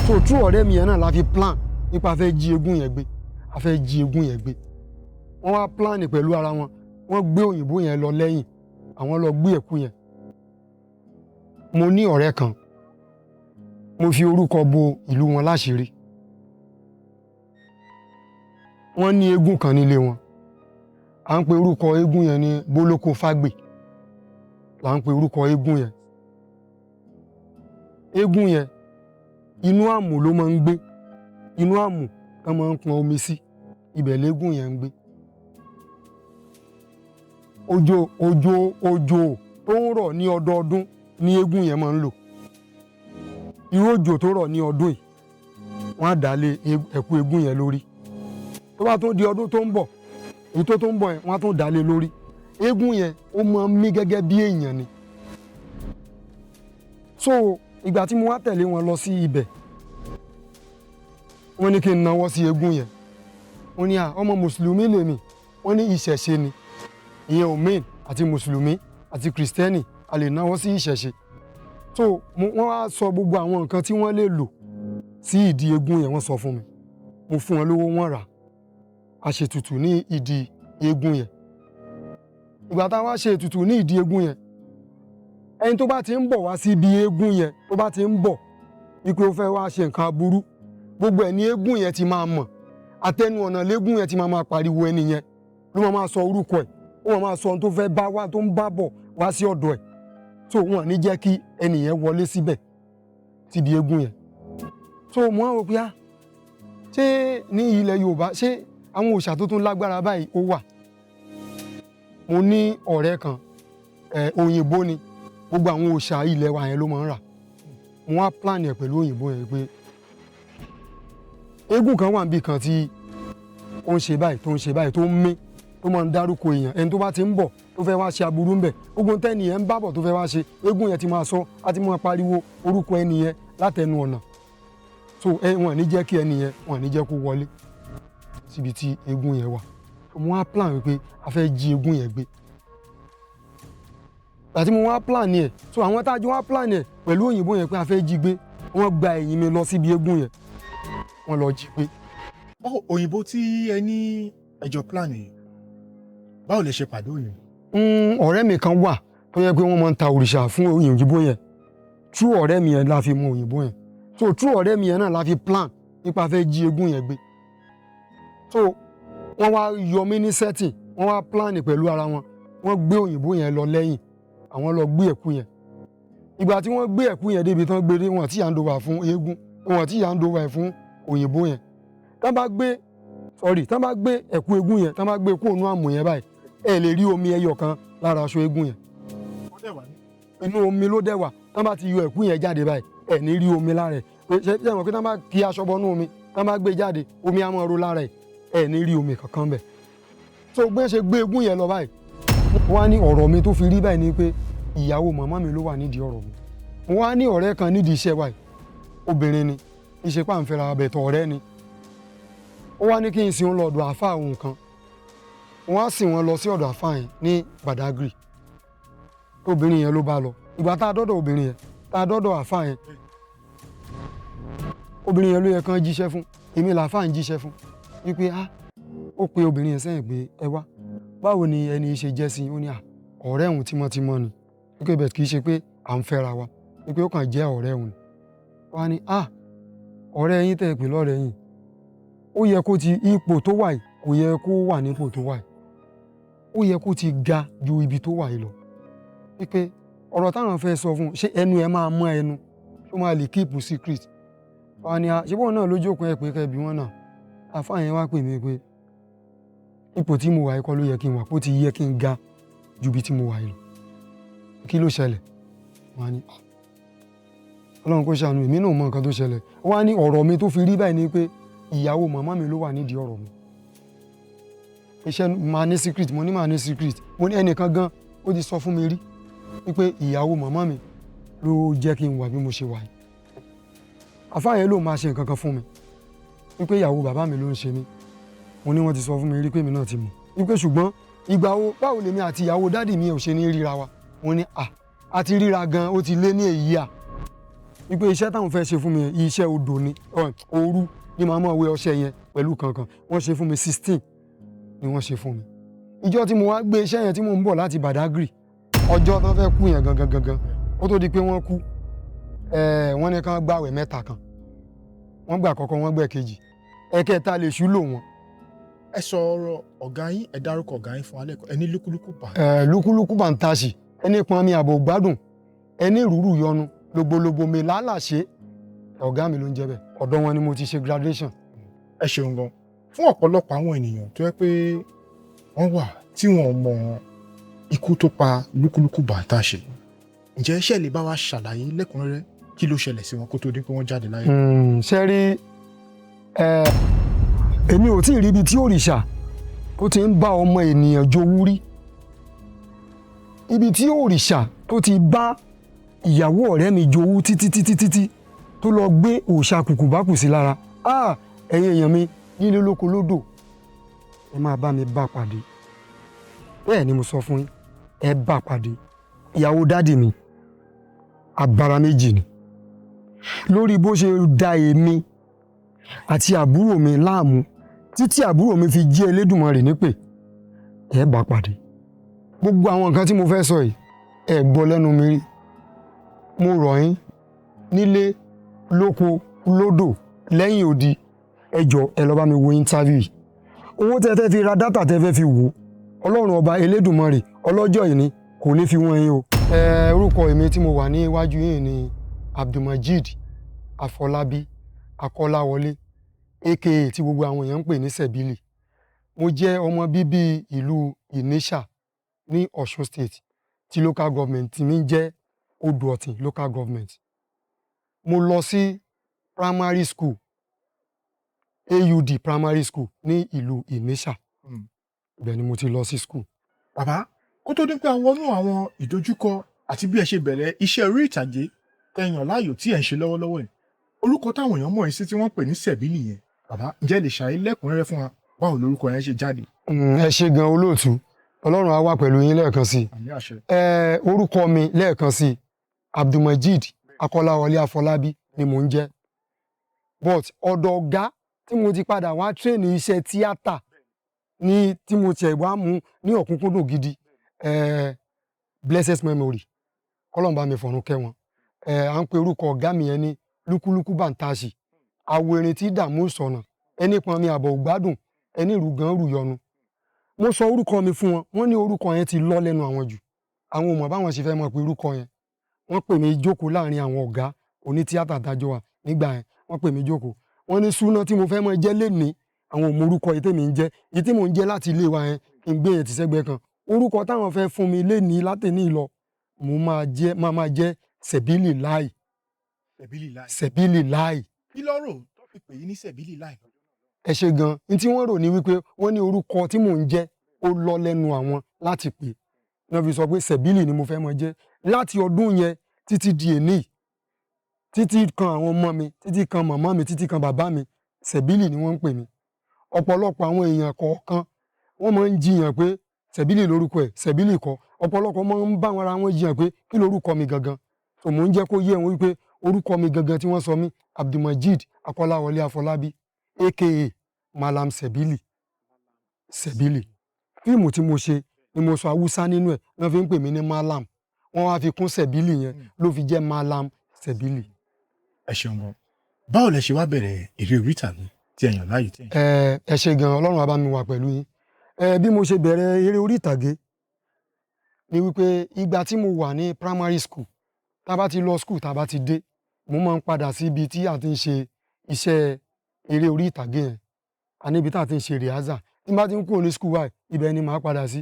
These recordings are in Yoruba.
so true ọ̀rẹ́ mi yẹn náà la fi plan nípa fẹ́ jí eégún yẹn gbé a fẹ́ jí eégún yẹn gbé wọ́n wá plan pẹ̀lú ara wọn wọ́n gbé òyìnbó yẹn lọ lẹ́yìn àwọn lọ gbé ẹ̀kú yẹn mo ní ọ̀rẹ́ kan mo fi orúkọ bo ìlú wọn láṣìírí wọ́n ní eégún kan nílé wọn à ń pe orúkọ eégún yẹn ní Bólókó Fágbè là ń pe orúkọ eégún yẹn eégún yẹn inú àmù ló máa ń gbé inú àmù tán máa ń pọn omi sí ibẹ̀ léégún yẹn ń gbé òjò tó ń rọ̀ ní ọdọọdún ní eégún yẹn máa ń lò irú òjò tó rọ̀ ní ọdún yìí wọ́n á dà lé ẹ̀kú eégún yẹn lórí tó bá tó di ọdún tó ń bọ̀ èyí tó ń bọ̀ yẹn wọ́n á tún dà lé lórí eégún yẹn ó máa ń mí gẹ́gẹ́ bí èèyàn ni so ìgbà tí mo wá tẹ̀lé wọn lọ sí ibẹ̀ wọ́n ní kí n nawọ́ sí eégún yẹn wọ́n ní ọmọ mùsùlùmí lèmi wọ́n ní ìṣẹ̀ṣe ni ìyẹn omen àti mùsùlùmí àti kìrìsìtẹ́nì a lè nawọ́ sí ìṣẹ̀ṣe so wọ́n wá sọ gbogbo àwọn nǹkan tí wọ́n lè lò sí ìdí eégún yẹn wọ́n sọ fún mi mo fún wọn lówó wọ́n rà a ṣe ètùtù ní ìdí eégún yẹn ìgbà tá a wá ṣe ètùtù ní ìdí eégún yẹn ẹni tó bá ti ń bọ̀ wá sí ibi eégún yẹn tó bá ti ń bọ̀ wípé ó fẹ́ wá ṣe nǹkan aburú gbogbo ẹ̀ ní eégún yẹn ti máa mọ̀ àtẹnu ọ̀nà léégún yẹn ti máa pariwo ẹni yẹn ló máa sọ orúkọ ẹ̀ ó máa sọ ohun tó fẹ́ bá wá tó ń bá bọ̀ wá sí ọ̀dọ̀ ẹ̀ so wọn ní jẹ́ kí ẹni yẹn wọlé síbẹ̀ síbi eégún yẹn so mo á rò pé ṣé ní ilẹ̀ Yorùbá ṣé àwọn òòṣà tó tún lágbára báyìí ó wà mo ní ọ̀rẹ́ kan òyìnbó ni gbogbo àwọn òòṣà ilẹ̀ wa yẹn ló máa ń rà mo wá plan ẹ̀ pẹ̀lú òyìnbó yẹn pé eégún kan wà níbì kan tí ó ń ṣe báyìí tó ń ṣe báyìí tó ń mí tó máa ń dárúkọ èèyàn ẹni tó bá ti ń bọ̀ tó fẹ́ wá ṣe aburú ń bẹ̀ gbogbo tẹ́ni yẹn ń bá bọ̀ tó fẹ́ wá ṣe eégún yẹn ti máa sọ á ti máa pariwo orúkọ ẹni yẹn látẹnu ọ̀nà so wọn ní jẹ́ kí ẹni yẹn wọn ní jẹ́ kó wọlé síbi tí eégún yẹn wà mo wá plan wípé a fẹ́ jí eégún yẹn gbé àti mo wá plan yẹn so àwọn tájú wá plan yẹn pẹ̀lú òyìnbó yẹn pé a fẹ́ jí gbé wọ́n gba ẹ̀yìn mi lọ síbi eégún yẹn wọ́n lọ jí gbé. báwo òyìnbó tí ẹ ní ẹjọ́ plan yìí báwo lè ṣe pàdé òyìnbó. ọ̀rẹ́ mi kan wà tó yẹ pé wọ́n máa ń ta òrìṣà fún òyìnbó yẹn true ọ̀rẹ́ mi yẹn la fi mọ òyìnbó yẹn so true ọ̀rẹ́ mi yẹn náà la fi plan nípa fẹ́ jí eégún yẹn gbé so wọ́n wá yọ mí ní setting wọ́n wá plan pẹ̀lú ara wọn wọ́n gbé òyìnbó yẹn lọ lẹ́yìn àwọn lọ gbé ẹ̀kú yẹn ìgbà tí wọ́n gbé ẹ̀kú yẹn débi tán gbé dé wọn tí hand over fún eégún wọn tí hand over fún òyìnbó yẹn tán bá gbé ẹ̀kú eégún yẹn tán bá gbé kó inú àmù yẹn báyìí ẹ lè rí omi ẹyọ kan lára aṣọ eégún yẹn inú omi ló dẹ̀ wà tán bá ti yọ ẹ̀kú yẹn jáde báyìí ẹ ní rí omi lára ẹ̀ ṣe mọ̀ pé tán bá kí aṣọ bọnú omi tán bá gbé jáde omi á máa ro lára ẹ̀ ẹ ní rí omi kankan bẹ̀ so gbé ṣe gbé eégún yẹn lọ báyìí wọ́n á ní ọ̀rọ̀ mi tó fi rí báyìí ni pé ìyàwó màmá mi ló wà nídìí ọ̀rọ̀ mi mo wá ní ọ̀rẹ́ kan nídìí iṣẹ́ wa yìí obìnrin ni iṣẹ́ pàǹfẹ́ra abẹ̀tọ̀ ọ̀rẹ́ ni ó wá ní kí n sin òun lọ́dọ̀ àáfàá òun kan wọ́n á sìn wọn lọ sí ọ̀dọ̀ àáfàá yẹn ní Badagry obìnrin yẹn ló bá lọ ìgbà tá a dọ́dọ̀ obìnrin yẹn tá a dọ́dọ̀ àáfàá yẹn obìnrin yẹn ló yẹ kán jíṣẹ́ fún èmi làáfàá ń jíṣẹ́ fún wípé ó pe obìnrin yẹn sẹ́yìn pé ẹ wá báwo ni ẹni ṣe jẹ́ sí i ó ní ọ̀rẹ́ òun tímọ́tímọ́ ni wípé bẹ́ẹ̀ kì í ṣe pé à ń fẹ́ra wa wípé ó kàn jẹ́ ọ̀rẹ́ òun wá ní ọ̀rẹ́ yín tẹ̀ pé lọ́rẹ́ yín ó yẹ kó ti ipò tó wà yìí kò yẹ kó wà nípò tó wà yìí ó yẹ kó ti ga ju ibi tó wà yìí lọ wípé ọ̀rọ̀ táwọn fẹ́ sọ fún un ṣé ẹnu ẹ máa mọ́ ẹnu tó máa lè keep secret wá ní ṣé bọ́ọ̀ náà lójú òkun ẹ pé kẹ́ bí wọ́n náà àfáà yẹn wá pè mí pé ipò tí mo wà yìí kọ́ ló yẹ kí n wà kó ti yẹ kí n ga ju ibi tí mo wà yìí lọ kí ló ṣẹlẹ̀ wọ́n á ní Ọlọ́run kó ṣàánú èmi náà mọ nǹkan tó ṣẹlẹ̀ wọ́n á ní ọ̀rọ̀ mi tó fi rí báyìí ni pé ìyàwó màmá mi ló wà nídìí ọ̀rọ̀ mi iṣẹ́ máa ní secret mo ní máa ní secret mo ní ẹnìkan gan ó ti sọ fún mi rí wípé ìyàwó màmá mi ló jẹ́ kí n wà bí mo ṣe wà yìí àfáà yẹn ló máa ṣe nǹkan kan fún mi wípé ìyàwó bàbá mi ló ń ṣe mí mo ní wọ́n ti sọ fún mi rí pé mi náà ti mọ̀ wípé ṣùgbọ́n ìgbà wo báwo lèmi àti ìyàwó dádì mi ò ṣe ní ríra wa mo ní a ti ríra gan ó ti lé ní èyí wípé iṣẹ́ táwọn fẹ́ ṣe fún mi iṣẹ́ odò ni òru ni màá mọ̀ wé ọṣẹ yẹn pẹ̀lú kankan wọ́n ṣe fún mi 16 ni wọ́n ṣe fún mi ìjọ tí mo wá gbé iṣẹ́ yẹn tí mo ń bọ̀ láti Badagry ọjọ́ tó fẹ́ kú yẹn gangan ó tó di pé wọ́n kú wọ́n ní kán gbàwẹ̀ mẹ́ta kan wọ́n gbà àkọ́kọ́ wọ́n gbà kejì ẹ̀kẹta lè ṣú lò wọ́n. ẹ sọ̀rọ̀ ọ̀gá yín ẹ dárúkọ ọ̀gá yín fún alẹ́ ẹni lúkúlúkú bá. lúkúlúkú bá ń taṣì ẹni pọn mi àbò gbádùn ẹni rúrú yọnu logbologbo mi lálàṣe ọ̀gá mi ló ń jẹ́ bẹ́ẹ̀ ọ̀dọ̀ wọn ni mo ti ṣe graduation. ẹ ṣeun gan fún ọ̀pọ̀lọpọ̀ àwọn ènìyàn tó yẹ pé wọ́n wà tí wọ́n mọ ikú tó pa lúkúlúkú bá ń taṣì ǹjẹ́ ṣé lè bá wa ṣàlàyé lẹ́kùnrẹ́rẹ́ kí ló ṣẹlẹ̀ sí wọn kó tó di pé wọ́n jáde láyé. ṣe rí èmi ò tí ì rí ibi tí òrìṣà tó ti ń bá ọmọ ènìyàn jowú rí ibi tí òrìṣà tó ti bá ìyàwó ọ̀rẹ́ mi jowú títí tó lọ gbé òòṣà kùkùbákù sí lára ẹ̀yin èèyàn mi nílé lóko lódò ẹ máa bá mi bá pàdé bẹ́ẹ̀ ni mo sọ fún yín ẹ bá pàdé ìyàwó dádì mi abara méjì ni lórí bó ṣe da èmi àti àbúrò mi láàmú títí àbúrò mi fi jí Elédùmarè nípè ẹ bá pàdé gbogbo àwọn nǹkan tí mo fẹ́ sọ yìí ẹ gbọ́ lẹ́nu mi rí mo rọ̀ yín nílé lóko lódò lẹ́yìn odi ẹ jọ̀ọ́ ẹ lọ bá mi wo interview yìí owó tẹ́ fẹ́ fi ra dátà tẹ́ fẹ́ fi wò Ọlọ́run ọba Elédùmarè ọlọ́jọ́ ìní kò ní fi wọ́n yín o. Orúkọ èmi tí mo wà ní iwájú yìí ni Abdulmajid Afọlábí Akọ́láwọlé aka tí gbogbo àwọn èèyàn ń pè ní Sẹ̀bílì. Mo jẹ́ ọmọ bíbí ìlú Ìníṣà ní Ọ̀ṣun State tí local government tí mi ń jẹ́ Odò Ọ̀tìn local government. Mo lọ sí primary school AUD primary school ní ìlú Ìníṣà. Ibẹ̀ ni mo ti lọ sí school. Bàbá kó tó dín pé àwọn wọnú àwọn ìdojúkọ àti bí ẹ ṣe bẹ̀rẹ̀ iṣẹ́ orí ìtàgé tẹ̀yàn láàyò tí ẹ̀ ń ṣe lọ́wọ́lọ́wọ́ yìí orúkọ táwọn èèyàn mọ̀ yín sí tí wọ́n pè ní Sẹ̀bílì yẹn bàbá ǹjẹ́ lè ṣàyè lẹ́kùnrẹ́rẹ́ fún wa báwo lorúkọ yẹn ṣe jáde. Ẹ ṣé gan olóòtú Ọlọ́run á wà pẹ̀lú yín lẹ́ẹ̀kan sí i. Àmín àṣẹ. Orúkọ mi lẹ́ẹ̀kan sí i Abdulmajid Akọ́láwọlé Afọlábí ni mò ń jẹ́ but ọ̀dọ̀ ọ̀gá tí mo ti padà wá tírèènì iṣẹ́ tíátà ní tí mo tiẹ̀ wá mú ní ọ̀kúnkúndùn gidi blessed memory kọ́lọ́mbà mi fọ̀run kẹ́ wọn à ń pe orúkọ ọ̀gá mi yẹn ní lúkúlúkú bàǹtàṣì àwo erin tí dààmú sọ̀nà ẹni pọn mi àbọ̀ ògbádùn ẹni rùgán rùyọnu. Mo sọ orúkọ mi fún wọn wọ́n ní orúkọ yẹn ti lọ́ lẹ́nu àwọn jù àwọn ò mọ̀ báwọn ṣe fẹ́ mọ̀ pé orúkọ yẹn wọ́n pè mí jókòó láàrin àwọn ọ̀gá oní tíátà dájọ́ wa nígbà yẹn wọ́n pè mí jókòó wọ́n ní súná tí mo fẹ́ mọ̀ jẹ́ lénìí àwọn ò mọ orúkọ yìí tèmi ń jẹ́ yìí tí mò ń jẹ́ láti ilé wa yẹn kí n gbé yẹn ti sẹ́gbẹ́ kan orúkọ táwọn fẹ́ fún mi lénìí látẹ̀ní lọ mo máa jẹ́ Sẹ̀bílì láì. Sẹ̀bílì láì. Sẹ̀bílì láì. kí lọ́rọ̀ tó fi pè yín ní Sẹ̀bílì láì. ẹ ṣé gan ní tí wọ́n rò ní wípé wọ́n ní orúkọ tí mò ń jẹ́ ó lọ lẹ́nu àwọn láti pè wọ́n fi sọ pé Sẹ̀bílì ni mo fẹ́ mọ jẹ́ láti ọdún yẹn títí di èní títí kan àwọn ọmọ mi títí kan màmá mi títí kan bàbá mi Sẹ̀bílì ni wọ́n ń pè mí ọ̀pọ̀lọpọ̀ àwọn èèyàn kọ̀ọ̀kan wọ́n máa ń jiyàn pé Sẹ̀bílì lórúkọ ẹ̀ Sẹ̀bílì kọ́ ọ̀pọ̀lọpọ̀ máa ń bá wọn ara wọn jiyàn pé kí lórúkọ mi gangan so mò ń jẹ́ kó yé wọn wípé orúkọ mi gangan tí wọ́n sọ mí Abdulmajid Akọ́láwọlé Afọlábí aka Malam Sẹ̀bílì Sẹ̀bílì fíìmù tí mo ṣe ni mo sọ Haúsá nínú ẹ̀ wọ́n fi ń pè mí ní Malam wọ́n wá fi kún Sẹ̀bílì yẹn ló fi jẹ́ Malam Sẹ̀bílì. ẹ ṣeun gan báwo lẹ ṣe wá bẹ̀rẹ̀ eré orí ìtàgé tí ẹ yàn láàyò tí. ẹ ṣé gan Ọlọ́run á bá mi wà pẹ̀lú yín bí mo ṣe bẹ̀rẹ̀ eré orí ìtàgé ni wípé ìgbà tí mo wà ní primary school tá a bá ti lọ school tá a bá ti dé mo máa ń padà sí ibi tí a ti ń ṣe iṣẹ́ eré orí ìtàgé yẹn a níbi tá a ti ń ṣe rìhásà tí n bá ti ń kúrò ní school wa ibẹ̀ ni màá padà sí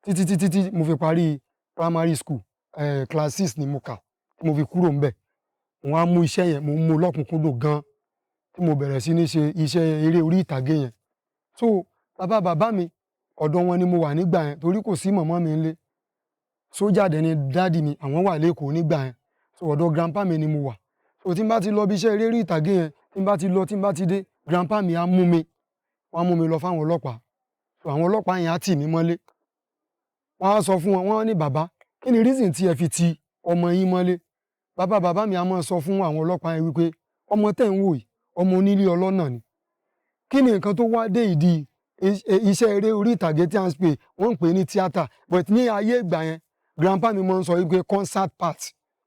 títí mo fi parí primary school class 6 ni mo kà tí mo fi kúrò ńbẹ̀ mo á mú iṣẹ́ yẹn mo mú lọ́kùnkúndùn gan tí mo bẹ̀rẹ̀ sí ní ṣe iṣẹ́ eré orí ìtàgé yẹn so bàbá mi ọ̀dọ̀ wọn ni mo wà nígbà yẹn torí kò sí màmá mi ńlé sójà dẹ̀ ni dáàdì mi àwọn wà lẹ́kọ̀ọ́ nígbà yẹn so ọ̀dọ̀ grandpa mi ni mo wà so tí n bá ti lọ bí iṣẹ́ eré orí ìtàgé yẹn tí n bá ti lọ tí n bá ti dé grandpa mi á mú mi wọ́n á mú mi lọ fáwọn ọlọ́pàá so àwọn ọlọ́pàá yẹn á tì mí mọ́lé wọ́n á sọ fún wọn wọ́n ní bàbá kí ni reason tí ẹ fi ti ọmọ yín mọ́lé bàbá mi a máa sọ fún àwọn ọlọ́pàá yẹn wípé ọmọ tẹ̀ ń wò yìí ọmọ onílé ọlọ́nà ni kí ni nǹkan tó wá dé ìdí iṣẹ́ eré orí ìtàgé tí a ń pè wọ́n ń pè ní tíátà but ní ayé ìgbà yẹn grandpa mi máa ń sọ wípé concert part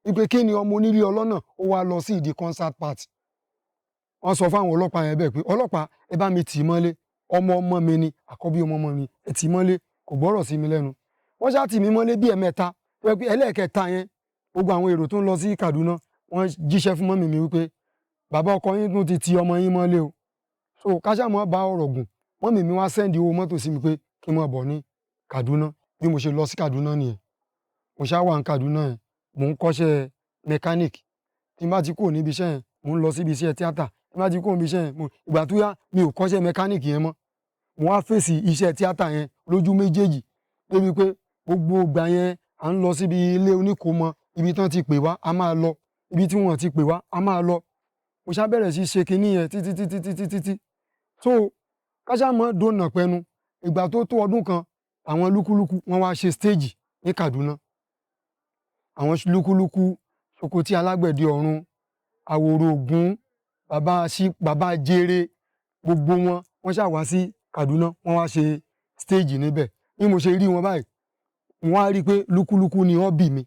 wípé kí ni ọmọ onílé ọlọ́nà ó wá lọ sí ìdí concert part wọ́n sọ fún àwọn ọlọ́pàá yẹn bẹ́ẹ̀ pé ọlọ́pàá ẹ bá mi tì í mọ́lé ọmọ mi ni àkọ́bí ọmọ mi ẹ tì í mọ́lé kò gbọ́rọ̀ sí mi lẹ́nu wọ́n ṣáà tì mí mọ́lé bí ẹ̀mẹ́ta tó yẹ pé ẹlẹ́ẹ̀kẹta yẹn gbogbo àwọn èrò tó ń lọ sí Kaduna wọ́n jíṣẹ́ fún mọ́mì mi wípé bàbá ọkọ yín tún ti ọmọ yín mọ́lé o so káṣá mọ́ bá ọ̀rọ̀ gùn mọ́mì mi wá sẹ́ndì owó mọ́tò sí mi pé kí n máa bọ̀ ní Kaduna bí mo ṣe lọ sí Kaduna nìyẹn mo ṣáà wà ní Kaduna yẹn mò ń kọ́ṣẹ́ mechanic tí n bá ti kúrò níbi iṣẹ́ yẹn mò ń lọ síbi iṣẹ́ tíátà tí n bá ti kúrò níbi iṣẹ́ yẹn ìgbà tó yá mi ò kọ́ṣẹ́ mechanic yẹn mọ́ mo wá fèsì iṣẹ́ tíátà yẹn lójú méjèèjì débi pé gbogbo ìgbà yẹn à ń lọ síbi ilé oníkòómọ ibi tán ti pè wá a máa lọ ibi tí wọ́n ti pè wá a máa lọ mo ṣá bẹ̀rẹ̀ sí ṣe kinní yẹn títí so káṣá mọ́ dóná pẹnu ìgbà tó tó ọdún kan àwọn lúkúlúkú wọ́n wá ṣe stage ní Kaduna àwọn lúkúlúkú Sokoti Alágbẹ̀dẹ Ọ̀run Àwòrò Ògún bàbá Jere gbogbo wọ́n ṣá wá sí Kaduna wọ́n wá ṣe stage níbẹ̀ bí mo ṣe rí wọn báyìí wọ́n á rí i pé lúkúlúkú ni hobby mi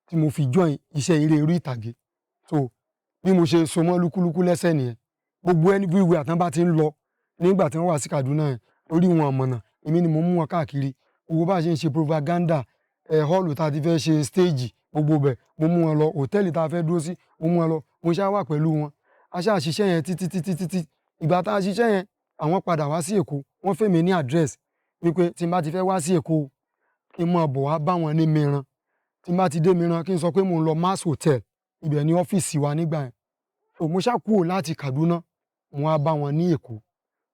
tí mo fi join iṣẹ́ eré orí ìtàgé so bí mo ṣe so mọ́ lúkúlúkú lẹ́sẹ̀ nìyẹn gbogbo everywhere àtàn bá ti ń lọ nígbà tí wọ́n wà sí Kaduna yẹn lórí wọn àmọ̀nà èmi ni mo mú wọn káàkiri gbogbo bá ṣe ń ṣe propaganda hall tá a ti fẹ́ ṣe stage gbogbo bẹ̀ mo mú wọn lọ hòtẹ́ẹ̀lì tá a fẹ́ dúró sí mo mú wọn lọ mo ṣá wà pẹ̀lú wọn a ṣáà ṣiṣẹ́ yẹn títí ìgbà tá a ṣiṣẹ́ yẹn àwọn padà wá sí Èkó wọ́n fẹ́ mi ní address wípé tí n bá ti fẹ́ wá sí Èkó kí n máa bọ̀ wá bá wọn ní Mìíràn tí n bá ti dé Mìíràn kí n sọ pé mò ń lọ Mass Hotel ibẹ̀ ní ọ́fíìsì wa nígbà yẹn so mo ṣá kúrò láti Kaduna mo wá bá wọn ní Èkó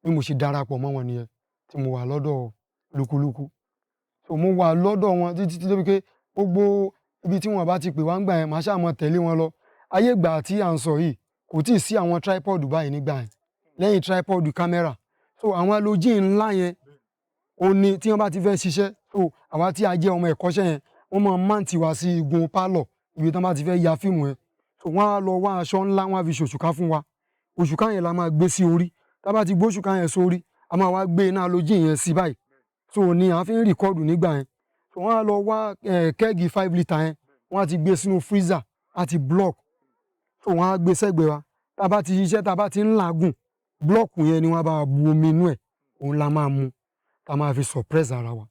bí mo ṣe darapọ̀ mọ́ wọn nìyẹn tí mo wà lọ́dọ̀ lúkúlúkú so mo wà lọ́dọ̀ wọn títí débi pé gbogbo ibi tí wọn bá ti pè wá ń gbà yẹn màá ṣáà mọ tẹ̀lé wọn lọ ayé ìgbà tí à ń sọ yìí kò tí ì sí àwọn tripod báyìí nígbà yẹn lẹ́yìn tripod camera so àwọn halogene ńlá yẹn ó ní tí wọ́n bá ti fẹ́ ṣiṣẹ́ so àwa tí a jẹ́ ọmọ ẹ̀kọ́ṣẹ́ yẹn wọ́n máa máǹtì wá sí igun pálọ̀ ibi tí wọ́n bá ti fẹ́ ya fíìmù yẹn so wọ́n á lọ wá aṣọ ńlá wọ́n á fi ṣòṣùká fún wa òṣùká yẹn la máa gbé sí orí tá a bá ti gbé òṣùká yẹn sórí a máa wá gbé iná halogene yẹn sí báyìí so ní à ń fi ń rìkọ́ọ̀dù nígbà yẹn so wọ́n á lọ wá kẹ́ẹ̀gì 5 litre yẹn wọ́n á ti gbé sínú freezer á ti block so wọ́n á gbé sẹ́gbẹ̀ẹ́ wa tá a bá ti ṣiṣẹ́ tá a bá ti ń làágùn blọ́ọ̀kù yẹn ni wọ́n bá bu omi inú ẹ̀ òun la máa mu tá a máa fi suppress ara wa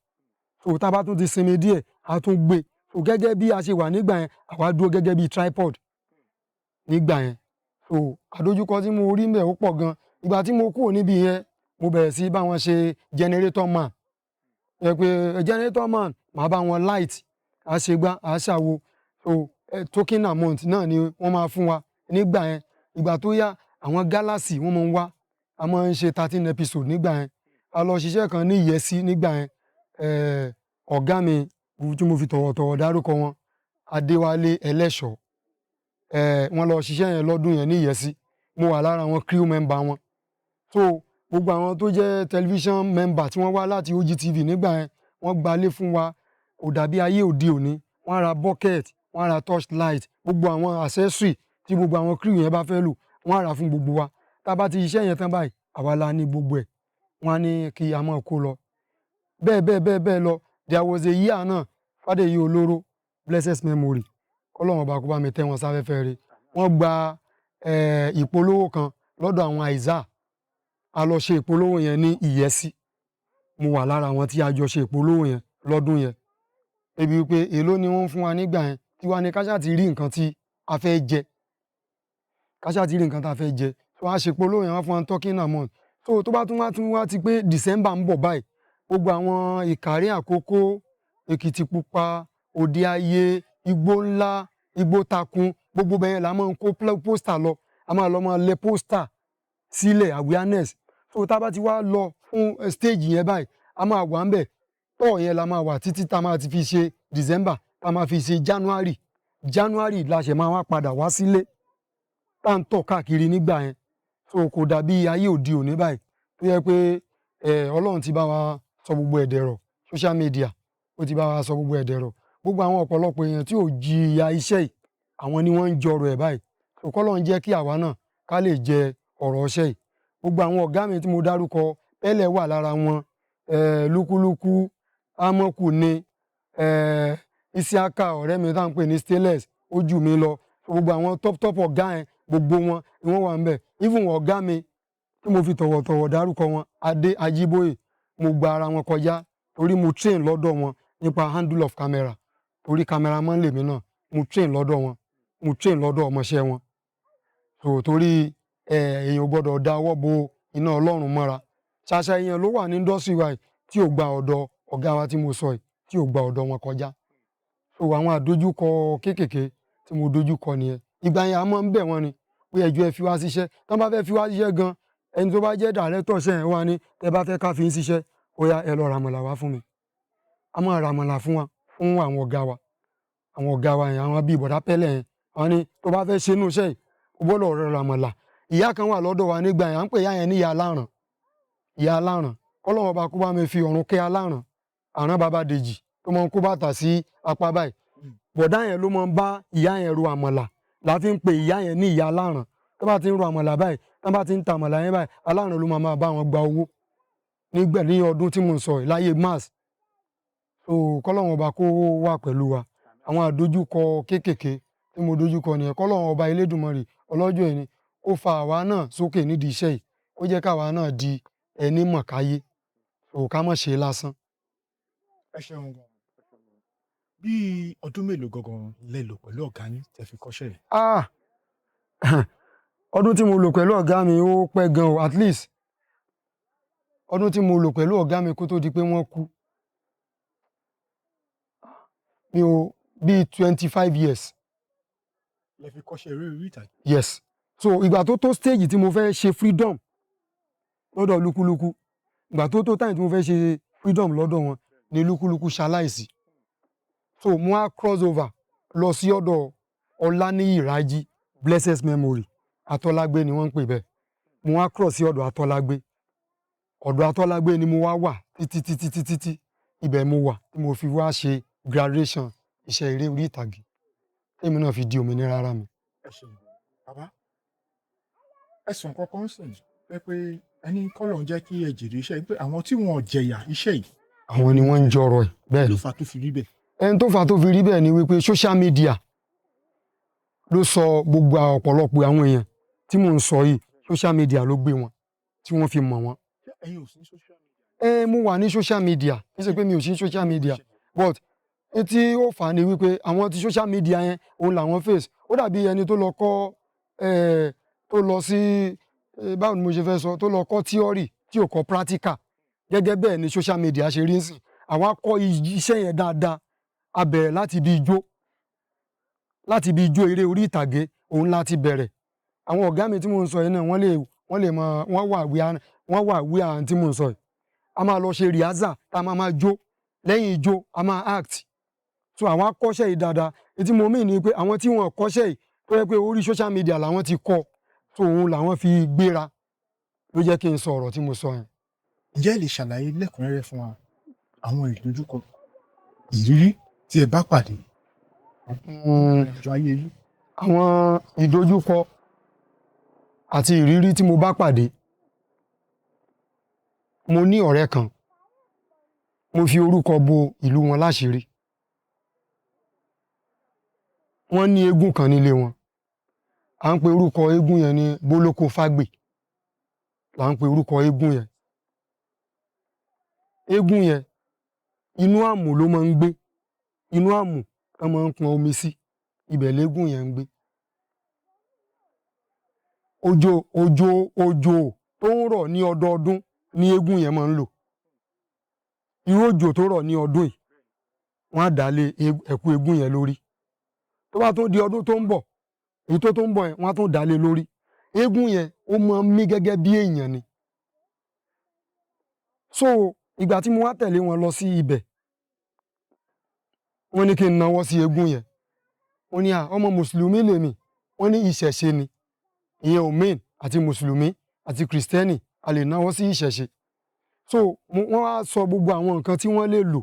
so tá a bá tún ti sinmi díẹ̀ a tún gbé so gẹ́gẹ́ bí a ṣe wà nígbà yẹn àwa dúró gẹ́gẹ́ bí tripod nígbà yẹn so àdójúkọ tí mo rí mbẹ̀ ó pọ̀ gan ìgbà tí mo kúrò níbi yẹn mo bẹ̀rẹ̀ sí bá wọn ṣe generator man ẹ pé generator man màá bá wọn light a ṣe gbá a ṣàwo so token amount náà ni wọ́n máa fún wa nígbà yẹn ìgbà tó yá àwọn galaxy wọ́n máa ń wá a máa ń ṣe 13 episode nígbà yẹn a lọ ṣiṣẹ́ kan ní Ìyẹ́sí nígbà yẹn ọ̀gá mi tí mo fi tọ̀wọ̀tọ̀wọ̀ dárúkọ wọn Adéwálé Ẹlẹ́ṣọ̀ wọ́n lọ ṣiṣẹ́ yẹn lọ́dún yẹn ní Ìyẹ́sí mo wà lára àwọn crew member wọn so gbogbo àwọn tó jẹ́ television member tí wọ́n wá láti OGTV nígbà yẹn wọ́n gbalé fún wa kò dàbí ayé òde òní wọ́n ra bucket wọ́n ra torchlight gbogbo àwọn accessory tí gbogbo àwọn crew yẹn bá fẹ́ lò wọ́n rà fún gbogbo wa tá a bá ti ṣiṣẹ́ yẹn tán báyìí àwa la ní gbogbo ẹ̀ wọ́n á ní kí a máa kó lọ bẹ́ẹ̀ lọ there was a year náà Fádèyí Olóró blessed memory kọ́lọ́wọ́n bá kó bá mi tẹ́ wọn sáfẹ́fẹ́ rẹ̀ wọ́n gba ìpolówó kan lọ́dọ̀ àwọn àìsà a lọ ṣe ìpolówó yẹn ní Ìyẹ́sí mo wà lára àwọn tí a jọ ṣe ìpolówó yẹn lọ́dún yẹn ebi wípé èló ni wọ́n fún wa nígbà yẹn tí wá ní káṣá ti rí nǹkan tí a fẹ́ jẹ káṣá ti rí nǹkan tá a fẹ́ jẹ so a ṣe ìpolówó yẹn wọ́n fún wa talking amount so tó bá tún wá ti pé December ń bọ̀ báyìí gbogbo àwọn Ìkàrí Àkókó Èkìtìpupa Òde Ayé Igbó Ńlá Igbó Takun gbogbo bẹ́yẹn la máa ń kó pósítà lọ a máa lọ máa lẹ pósítà sílẹ̀ awareness so tá a bá ti wá lọ fún stage yẹn báyìí a máa wà ń bẹ̀ tọ́ yẹn la máa wà títí tá a máa ti fi ṣe December tá a máa fi ṣe January la ṣe máa wá padà wá sílé tá à ń tọ̀ káàkiri nígbà yẹn so kò dàbí ayé òde òní báyìí tó yẹ pé Ọlọ́run ti bá wa sọ gbogbo ẹ̀ dẹ̀rọ̀ social media ó ti bá wa sọ gbogbo ẹ̀ dẹ̀rọ̀ gbogbo àwọn ọ̀pọ̀lọpọ̀ èèyàn tí ò jìyà iṣẹ́ yìí àwọn ni wọ́n ń jọrọ̀ ẹ̀ báyìí. Kọ́lọ́run jẹ́ kí àwa náà ká lè jẹ ọ̀rọ̀ iṣẹ́ yìí. Gbogbo àwọn ọ̀gá mi tí mo dárúkọ tẹ́lẹ̀ wà lára wọn, lúkúlúkú, ámọ́kù ni, Isiaka ọ̀rẹ́ mi tá à ń pè ní stainless, ó jù mí lọ. Gbogbo àwọn top ọ̀gá yẹn, gbogbo wọn ni wọ́n wà ńbẹ̀. Even ọ̀gá mi tí mo fi tọ̀wọ̀tọ̀wọ̀ dárúkọ wọn, Adé Ajíbóyè, mo gba ara wọn kọjá torí mo train lọ́dọ̀ wọn nípa handle of camera. Torí cameraman lèmi náà, mo train lọ́dọ̀ wọn, mo train lọ́dọ̀ ọmọọṣẹ́ wọn. So torí èèyàn ò gbọ́dọ̀ da ọwọ́ bo iná Ọlọ́run mọ́ra. Ṣàṣà èèyàn ló wà ní industry wa yìí tí ò gba ọ̀dọ̀ ọ̀gá wa tí mo sọ yìí, tí ò gba ọ̀dọ̀ wọn kọjá. So àwọn àdójúkọ kéékèèké tí mo dojúkọ nìyẹn. Ìgbà yẹn a máa ń bẹ̀ wọ́n ni pé ẹ jọ̀ọ́ ẹ fi wá síṣẹ́. Tán bá fẹ́ fi wá síṣẹ́ gan, ẹni tó bá jẹ́ director iṣẹ́ yẹn wá ní tẹ bá fẹ́ ká fi yín síṣẹ́, ó yá ẹ lọ ràmàlà wá fún mi. A máa ràmàlà fún wa, fún àwọn ọ̀gá wa. Àwọn ọ̀gá wa yẹn, àwọn bíi bọ̀dá pẹ́lẹ̀ yẹn, wọ́n ní tó bá fẹ́ ṣe inú iṣẹ́ yìí, o gbọ́dọ̀ ràmàlà. Ìyá kan wà lọ́dọ̀ wa nígbà yẹn, à ń pè ìyá yẹn ní ìyá aláràn. Ìyá aláràn. Kọ́lọ́run ọba kó bá mi fi ọ̀run kẹ́ aláràn. Àrán bàbá Dèjì tó máa ń kó bàtà sí apá báyìí. Bọ̀dá yẹn ló máa ń bá ìyá yẹn ro àmàlà. La fi ń pe ìyá yẹn ní ìyá aláràn. Tó bá ti ń ro àmàlà báyìí, tó bá ti ń ta àmàlà yẹn báyìí, aláràn ló máa bá wọn gba owó. Nígbà ní ọdún tí mo ń sọ yìí, láyé mars. So kọ́lọ́run ọba kó wà pẹ̀lú wa. Àwọn àdójúkọ kéékèèké tí mo dojúkọ nìyẹn. Kọ́lọ́run ọba Elédùmarè ọlọ́jọ́ ìní ó fa àwa náà sókè nídìí iṣẹ́ yìí. Ó jẹ́ káwa náà di ẹni mọ̀káyé. So ká má ṣe lásán. Ẹ ṣeun gan. Bí ọdún mélòó gangan lẹ lò pẹ̀lú ọ̀gá yín tẹ́ fi kọ́ṣẹ́ yìí? Ọdún tí mo lò pẹ̀lú ọ̀gá mi ó pẹ́ gan o, at least ọdún tí mo lò pẹ̀lú ọ̀gá mi kó tó di pé wọ́n kú, mi ò bí 25 years. Lẹ fi kọ́ṣẹ́ eré orí ìtàgé? Yes. So ìgbà tó tó stage tí mo fẹ́ ṣe freedom lọ́dọ̀ lúkúlúkú, ìgbà tó tó time tí mo fẹ́ ṣe freedom lọ́dọ̀ wọn ni lúkúlúkú ṣaláìsí. So mo á cross over lọ sí ọ̀dọ̀ Ọláníyì Rájí, blessed memory, Atọ́lágbé ni wọ́n ń pè bẹ́ẹ̀. Mo á cross sí ọ̀dọ̀ Atọ́lágbé. Ọ̀dọ̀ Atọ́lágbé ni mo wá wà títí. Ibẹ̀ mo wà tí mo fi wá ṣe graduation iṣẹ́ eré orí ìtàgé. Èmi náà fi di òmìnira ara mi. Ẹ ṣeun. Bàbá, ẹ̀sùn kankan sìn pé ẹni kọ́lọ́run jẹ́ kí ẹ jèrè iṣẹ́ yìí, pé àwọn tí wọn ò jẹ̀yà iṣẹ́ yìí, Àwọn ni wọ́n ń jọrọ̀ ẹ̀ bẹ́ẹ̀ ló ni. fà tó fi rí bẹ́ẹ̀. Ẹni tó fà tó fi rí bẹ́ẹ̀ ni wípé social media ló sọ gbogbo ọ̀pọ̀lọpọ̀ àwọn èèyàn tí mò ń sọ yìí, social media ló gbé wọn tí wọ́n fi mọ̀ wọ́n. Ṣé ẹ̀yin ò sí ní social media? Mo wà ní social media, kì í ṣe pé mi ò sí ní social media, but etí ó fà á ni wípé àwọn ti social media yẹn òun làwọn face. Ó dàbí ẹni tó lọ kọ́ tó lọ sí báwo ni mo ṣe fẹ́ sọ, tó lọ kọ́ theory tí ò kọ́ practical. Gẹ́gẹ́ bẹ́ẹ̀ ni social media ṣe rí nsìn. Àwa kọ́ iṣẹ́ yẹn dáadáa, a bẹ̀rẹ̀ láti bí ijó eré orí ìtàgé òun láti bẹ̀rẹ̀. Àwọn ọ̀gá mi tí mò ń sọ yìí náà wọ́n lè mọ wọ́n wà wí àwọn tí mò ń sọ yìí. A máa lọ ṣe rehearsal tá a máa jó, lẹ́yìn ijó a máa act. So àwọn akọ́ṣẹ́ yìí dáadáa. Ètí mo mean ni pé àwọn tí wọ́n kọ́ṣẹ́ yìí tó yẹ pé orí social media làwọn ti kọ́, so òun làwọn fi gbéra ló jẹ́ kí n sọ ọ̀rọ̀ tí mo sọ yẹn. Ǹjẹ́ ẹ lè ṣàlàyé lẹ́kùnrẹ́rẹ́ fún wa àwọn ìdojúkọ, ìrírí tí ẹ bá pàdé ọjọ́ ayé yìí? Àwọn ìdojúkọ àti ìrírí tí mo bá pàdé. Mo ní ọ̀rẹ́ kan, mo fi orúkọ bo ìlú wọn láṣìírí. Wọ́n ní eégún kan nílé wọn. À ń pe orúkọ eégún yẹn ní Bólókó Fágbè. Là ń pe orúkọ eégún yẹn. Eégún yẹn inú àmù ló máa ń gbé. Inú àmù tán máa ń pọn omi sí. Ibẹ̀ léégún yẹn ń gbé. Òjò tó ń rọ̀ ní ọdọọdún ní eégún yẹn máa ń lò. Irú òjò tó rọ̀ ní ọdún yìí, wọ́n á dà lé ẹ̀kú eégún yẹn lórí. Tó bá tó di ọdún tó ń bọ̀, èyí tó ń bọ̀ yẹn wọ́n á tún dà lé lórí. Eégún yẹn ó máa ń mí gẹ́gẹ́ bí èèyàn ni. So ìgbà tí mo wá tẹ̀lé wọn lọ sí ibẹ̀, wọ́n ní kí n nawọ́ sí eégún yẹn. Wọ́n ní ọmọ mùsùlùmí lèmi. Wọ́n ní ìṣẹ̀ṣe ni. Ìyẹn ò mean àti mùsùlùmí àti kìrìsìtẹ́nì a lè nawọ́ sí ìṣẹ̀ṣe. So wọ́n wá sọ gbogbo àwọn nǹkan tí wọ́n lè lò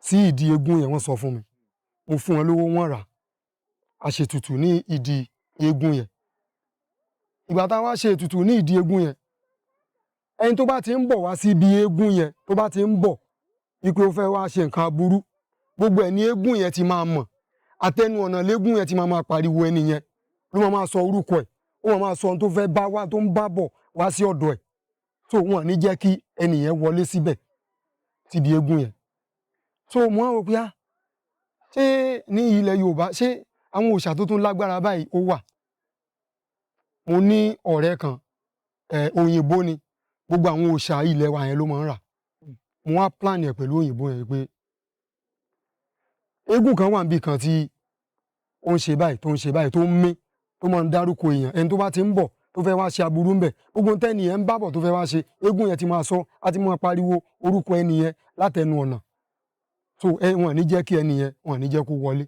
sí ìdí eégún yẹn, wọ́n sọ fún mi. Mo fún wọn lówó, wọ́n rà. a ṣe ètùtù ní ìdí eégún yẹn. Ìgbà tá a wá ṣe ètùtù ní ìdí eégún yẹn, ẹni tó bá ti ń bọ̀ wá sí ibi eégún yẹn, tó bá ti ń bọ̀ wípé ó fẹ́ wá ṣe nǹkan aburú, gbogbo ẹ̀ ní eégún yẹn ti máa mọ̀. Àtẹnu ọ̀nà léégún yẹn ti máa pariwo ẹni yẹn, ló máa sọ orúkọ ẹ̀, ó máa sọ ohun tó fẹ́ bá wá, tó ń bá bọ̀ wá sí ọ̀dọ̀ ẹ̀. So wọn ò ní jẹ́ kí ẹni yẹn wọlé síbẹ̀, síbi eégún yẹn. So mo wá wò pé ṣé ní ilẹ̀ Yorùbá ṣé àwọn òòṣà tó tún lágbára báyìí ó wà? Mo ní ọ̀rẹ́ kan, òyìnbó ni, gbogbo àwọn òòṣà ilẹ̀ wa yẹn ló máa ń rà. Mo wá plan ẹ̀ pẹ̀lú òyìnbó yẹn pé eégún kan wà níbì kan tí ó ń ṣe báyìí, tó ń ṣe báyìí, tó ń mí, tó máa ń dárúkọ èèyàn, ẹni tó bá ti ń bọ̀ tó fẹ́ wá ṣe aburú ń bẹ̀, gbogbo tẹ́ni yẹn ń bá bọ̀ tó fẹ́ wá ṣe, eégún yẹn ti máa sọ, á ti máa pariwo orúkọ ẹni yẹn látẹnu ọ̀nà. So wọn ò ní jẹ́ kí ẹni yẹn, wọn ò ní jẹ́ kó wọlé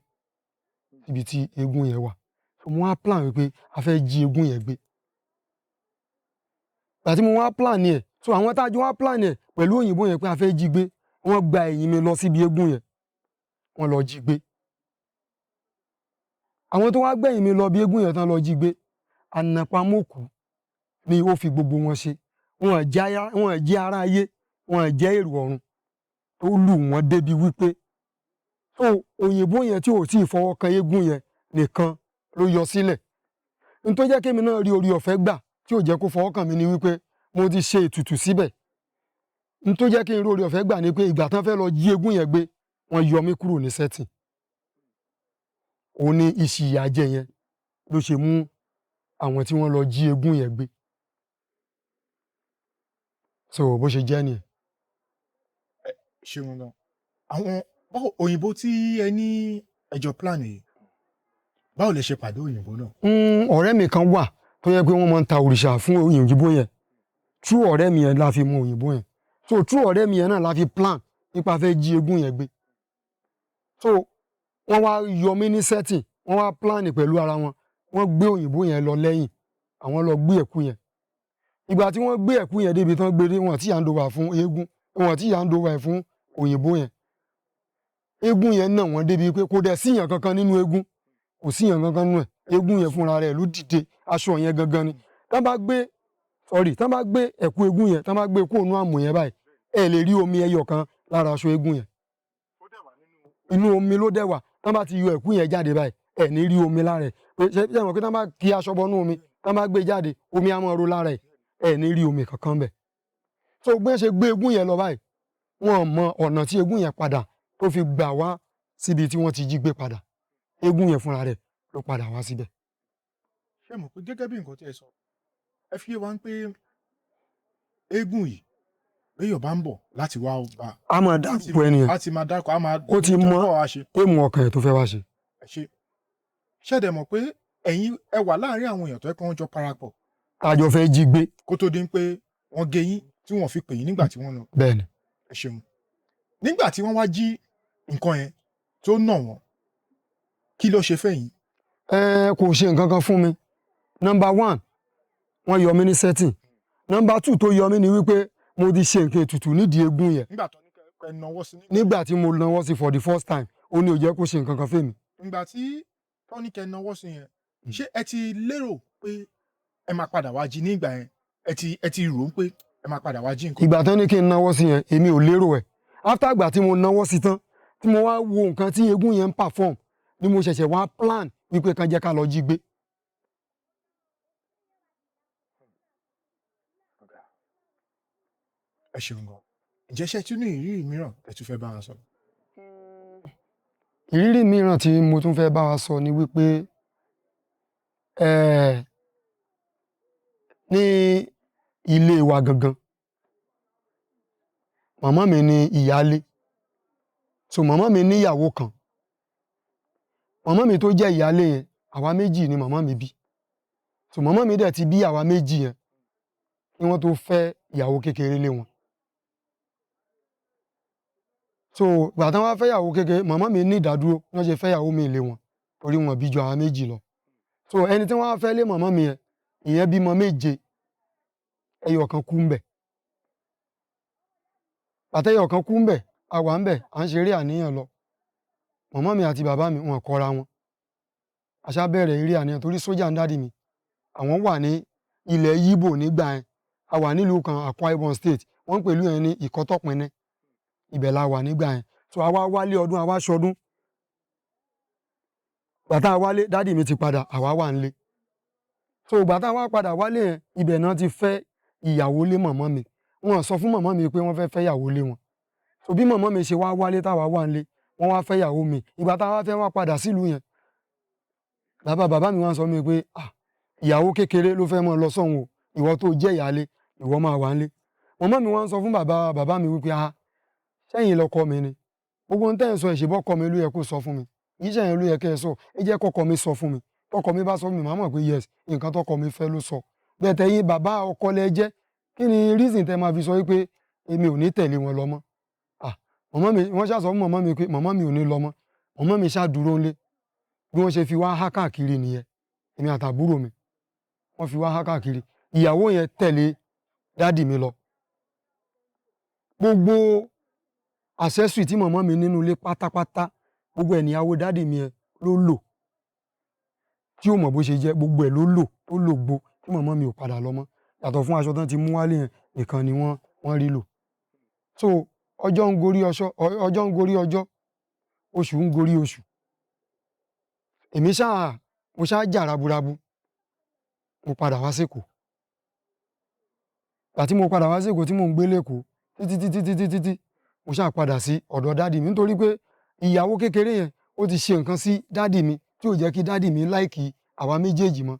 ibi tí eégún yẹn wà. So mo wá plan wípé a fẹ́ jí eégún yẹn gbé. Ìgbà tí mo wá plan ẹ̀, so àwọn tá a jọ wá plan ẹ̀ pẹ̀lú òyìnbó yẹn pé a fẹ́ jí gbé, wọ́n gba ẹ̀yìn mi lọ síbi eégún yẹn, wọ́n lọ jí gbé. Àwọn tó wá gbẹ̀yìn mi lọ bí eégún yẹn tán lọ jí gbé, ànàpamọ́kù ni ó fi gbogbo wọn ṣe. Wọn ò jẹ́ ará ayé, wọn ò jẹ́ èrò ọ̀run, tó lù wọ́n débi wípé so òyìnbó yẹn tí ò tí ì fọwọ́ kan eégún yẹn nìkan ló yọ sílẹ̀. N tó jẹ́ kémi náà rí orí ọ̀fẹ́ gbà tí ò jẹ́ kó fọwọ́ kàn mí ni wípé mo ti ṣe ètùtù síbẹ̀. N tó jẹ́ kí n rí orí ọ̀fẹ́ gbà ni pé ìgbà tán fẹ́ lọ jí eégún yẹn gbé, wọ́n yọ mí kúrò ní setting. Òun ni ìṣìyàjẹ yẹn ló ṣe mú àwọn tí wọ́n lọ jí eégún yẹn gbé. So bó ṣe jẹ́ nìyẹn. Ṣeun gan. Àwọn báwo òyìnbó tí ẹ ní ẹjọ́ plan yìí, báwo lẹ ṣe pàdé òyìnbó náà? Ọ̀rẹ́ mi kan wà tó yẹ pé wọ́n máa ń ta òrìṣà fún òyìnbó yẹn. True ọ̀rẹ́ mi yẹn la fi mọ òyìnbó yẹn. So true ọ̀rẹ́ mi yẹn náà la fi plan nípa fẹ́ jí eégún yẹn gbé. So wọ́n wá yọ mí ní setting, wọ́n wá plan pẹ̀lú ara wọn. Wọ́n gbé òyìnbó yẹn lọ lẹ́yìn, àwọn lọ gbé ẹ̀kú yẹn. Ìgbà tí wọ́n gbé ẹ̀kú yẹn débi tán gbé dé, wọn tí hand over fún eégún, wọn tí hand over fún òyìnbó yẹn. Eégún yẹn náà wọ́n débi pé kò dẹ̀ síyàn kankan nínú eégún, kò síyàn kankan nínú ẹ̀. Eégún yẹn fúnra rẹ̀ ló dìde, aṣọ yẹn gangan ni. Tán bá gbé ẹ̀kú eégún yẹn, tán bá gbé kúrò nínú àmù yẹn báyìí, ẹ lè rí omi ẹyọ kan lára aṣọ eégún yẹn. Inú omi ló dẹ̀ wà. Tán bá ti yọ ẹ̀kú yẹn jáde báyìí, ẹ ní rí omi lára ẹ̀. Ṣé mọ̀ pé tán bá kí aṣọ bọnú omi, tán bá gbé jáde, omi á máa ro lára ẹ̀, ẹ ní rí omi kankan bẹ̀. So bí wọ́n ṣe gbé eégún yẹn lọ báyìí, wọn mọ ọ̀nà tí eégún yẹn padà tó fi gbà wá síbi tí wọ́n ti jí gbé padà. Eégún yẹn fúnra rẹ̀ ló padà wá síbẹ̀. Ṣé mọ̀ pé gẹ́gẹ́ bí nǹkan tí ẹ sọ, ẹ fi yé wa pé eégún yìí béèyàn bá ń bọ̀ láti wá ọba, A máa dárúkọ ẹni yẹn. a ti máa dárúkọ, a máa Ó ti mọ wá ṣe. èèmù ọkàn ẹ̀ tó fẹ́ wá ṣe. Ẹ ṣe. Ṣẹ̀dẹ̀ mọ̀ pé ẹ̀yin ẹ wà láàárín àwọn èèyàn tó yẹ kí wọ́n jọ parapọ̀ Tájọ fẹ́ jí gbé. kó tó di pé wọ́n gé yín tí wọ́n fi pè yín nígbà tí wọ́n lọ. Bẹ́ẹ̀ni. Ẹ ṣeun. Nígbà tí wọ́n wá jí nǹkan yẹn tó nà wọ́n, kí ló ṣe fẹ́yìn? Kò ṣe nǹkan kan fún mi. Number one, wọ́n yọ mí ní setting. Number two tó yọ mí ni wípé mo ti ṣe nǹkan ètùtù nídìí eégún yẹn. Nígbà tó ní kẹ́ nawọ́ sí. Nígbà tí mo nawọ́ sí for the first time, ó ní ó jẹ́ kó ṣe nǹkan kan fèmí. Nígbà tí tó ní kẹ́ nawọ́ sí yẹn, ṣé ẹ ti lérò pé ẹ máa padà wá jí nígbà yẹn? Ẹ ti rò ó pé ẹ máa padà wá jí nǹkan? Ìgbà tán ní kí n nawọ́ sí yẹn, èmi ò lérò ẹ̀. After ìgbà tí mo nawọ́ sí tán, tí mo wá wo nǹkan tí eégún yẹn ń perform, ni mo ṣẹ̀ṣẹ̀ wá plan wípé kan jẹ́ ká lọ jí gbé. Ẹ ṣeun gan. Ǹjẹ́ ṣé tún ní ìrírí mìíràn ẹ tún fẹ́ bá wa sọ? Ìrírí mìíràn tí mo tún fẹ́ bá wa sọ ni wípé ní ilé wa gangan, màmá mi ni ìyálé. So màmá mi ní ìyàwó kan. Màmá mi tó jẹ́ ìyálé yẹn, àwa méjì ni màmá mi bí. So màmá mi dẹ̀ ti bí àwa méjì yẹn kí wọ́n tó fẹ́ ìyàwó kékeré lé wọn. So ìgbà tí wọ́n wá fẹ́ ìyàwó kékeré, màmá mi ní ìdádúró wọ́n ṣe fẹ́ ìyàwó mi lé wọn torí wọn bí ju àwa méjì lọ. So ẹni tí wọ́n wá fẹ́ lé màmá mi yẹn, ìyẹn bímọ méje, ẹyọ kan kú ńbẹ̀. Bàtà ẹyọ kan kú ńbẹ̀, a wà ńbẹ̀, à ń ṣeré àníyàn lọ. Màmá mi àti bàbá mi wọn kọra wọn. àṣà bẹ̀rẹ̀ eré àníyàn torí sójà ń dádì mi àwọn wà ní ilẹ̀ Yíbò nígbà yẹn a wà nílùú kan Akwa Ibom State wọ́n ń pèlú yẹn ní Ìkọ́tọ̀pinni ibẹ̀ la wà nígbà yẹn so àwa wálé ọdún àwa ṣọdún gbàtà wálé dádì mi ti padà àwa wà nílé so gbàtà wá padà wálé yẹn ibẹ̀ náà ti fẹ́ ìyàwó lé mọ̀mọ́ mi wọn sọ fún mọ̀mọ́ mi pé wọ́n fẹ́ ìyàwó lé wọn so bí mọ̀mọ́ mi ṣe wá wálé táwa wà nílé wọ́n wá fẹ́ ìyàwó mi ìgbà táwa fẹ́ wá padà sílùú yẹn bàbá mi wá sọ mi pé ìyàwó kékeré ló fẹ́ mọ́ lọ sọ́hun o ìwọ tó jẹ́ ìyálé ìwọ máa wà nílé mọ̀mọ́ mi wá sọ fún bàbá mi wípé sẹ́yìn lọkọ mi ni gbogbo ohun tẹ́ ẹ̀ sọ ìṣèbọ́kọ mi ló yẹ kó sọ fún mi iṣẹ́ yẹn ló yẹ kẹ́ ẹ sọ ẹ jẹ́ kọ́kọ mi sọ fún mi tọkọ mi bá sọ fún mi màá mọ̀ pé yes nǹkan tọkọ mi fẹ́ ló sọ bẹ́ẹ̀ tẹ̀yìn bàbá ọkọ lẹ jẹ́ kí ni reason tẹ́ máa fi sọ wípé èmi ò ní tẹ̀lé wọn lọ mọ́ mọ̀mọ́ mi wọ́n ṣàṣọ fún mọ̀mọ́ mi pé mọ̀mọ́ mi ò ní lọ mọ́ mọ̀mọ́ mi ṣàdúró ńlé bí wọ́n ṣe fi wá há káàkiri nìyẹn èmi àtàbúrò mi wọ́n fi wá há káàkiri ìyàwó yẹn tẹ̀lé dádì mi lọ gbogbo accessory tí mọ̀mọ́ mi nínú ilé pátápátá gbogbo ẹ̀ níyàwó dádì mi yẹn ló lò tí ó mọ̀ bó ṣe jẹ́ gbogbo ẹ̀ ló lò tó lò gbó tí mọ̀mọ́ mi ò padà lọ mọ́ yàtọ̀ fún aṣọ tán ti mú wálé yẹn nìkan ni wọ́n rí lò so ọjọ́ ń gorí ọjọ́ oṣù ń gorí oṣù èmi mo ṣáà jà raburabu mo padà wá sékòó àti mo padà wá sékòó tí mò ń gbé lẹ́kòó títí mo ṣáà padà sí ọ̀dọ̀ dádì mi nítorí pé ìyàwó kékeré yẹn ó ti ṣe nǹkan sí dádì mi tí ò jẹ́ kí dádì mi láìkì àwa méjèèjì mọ́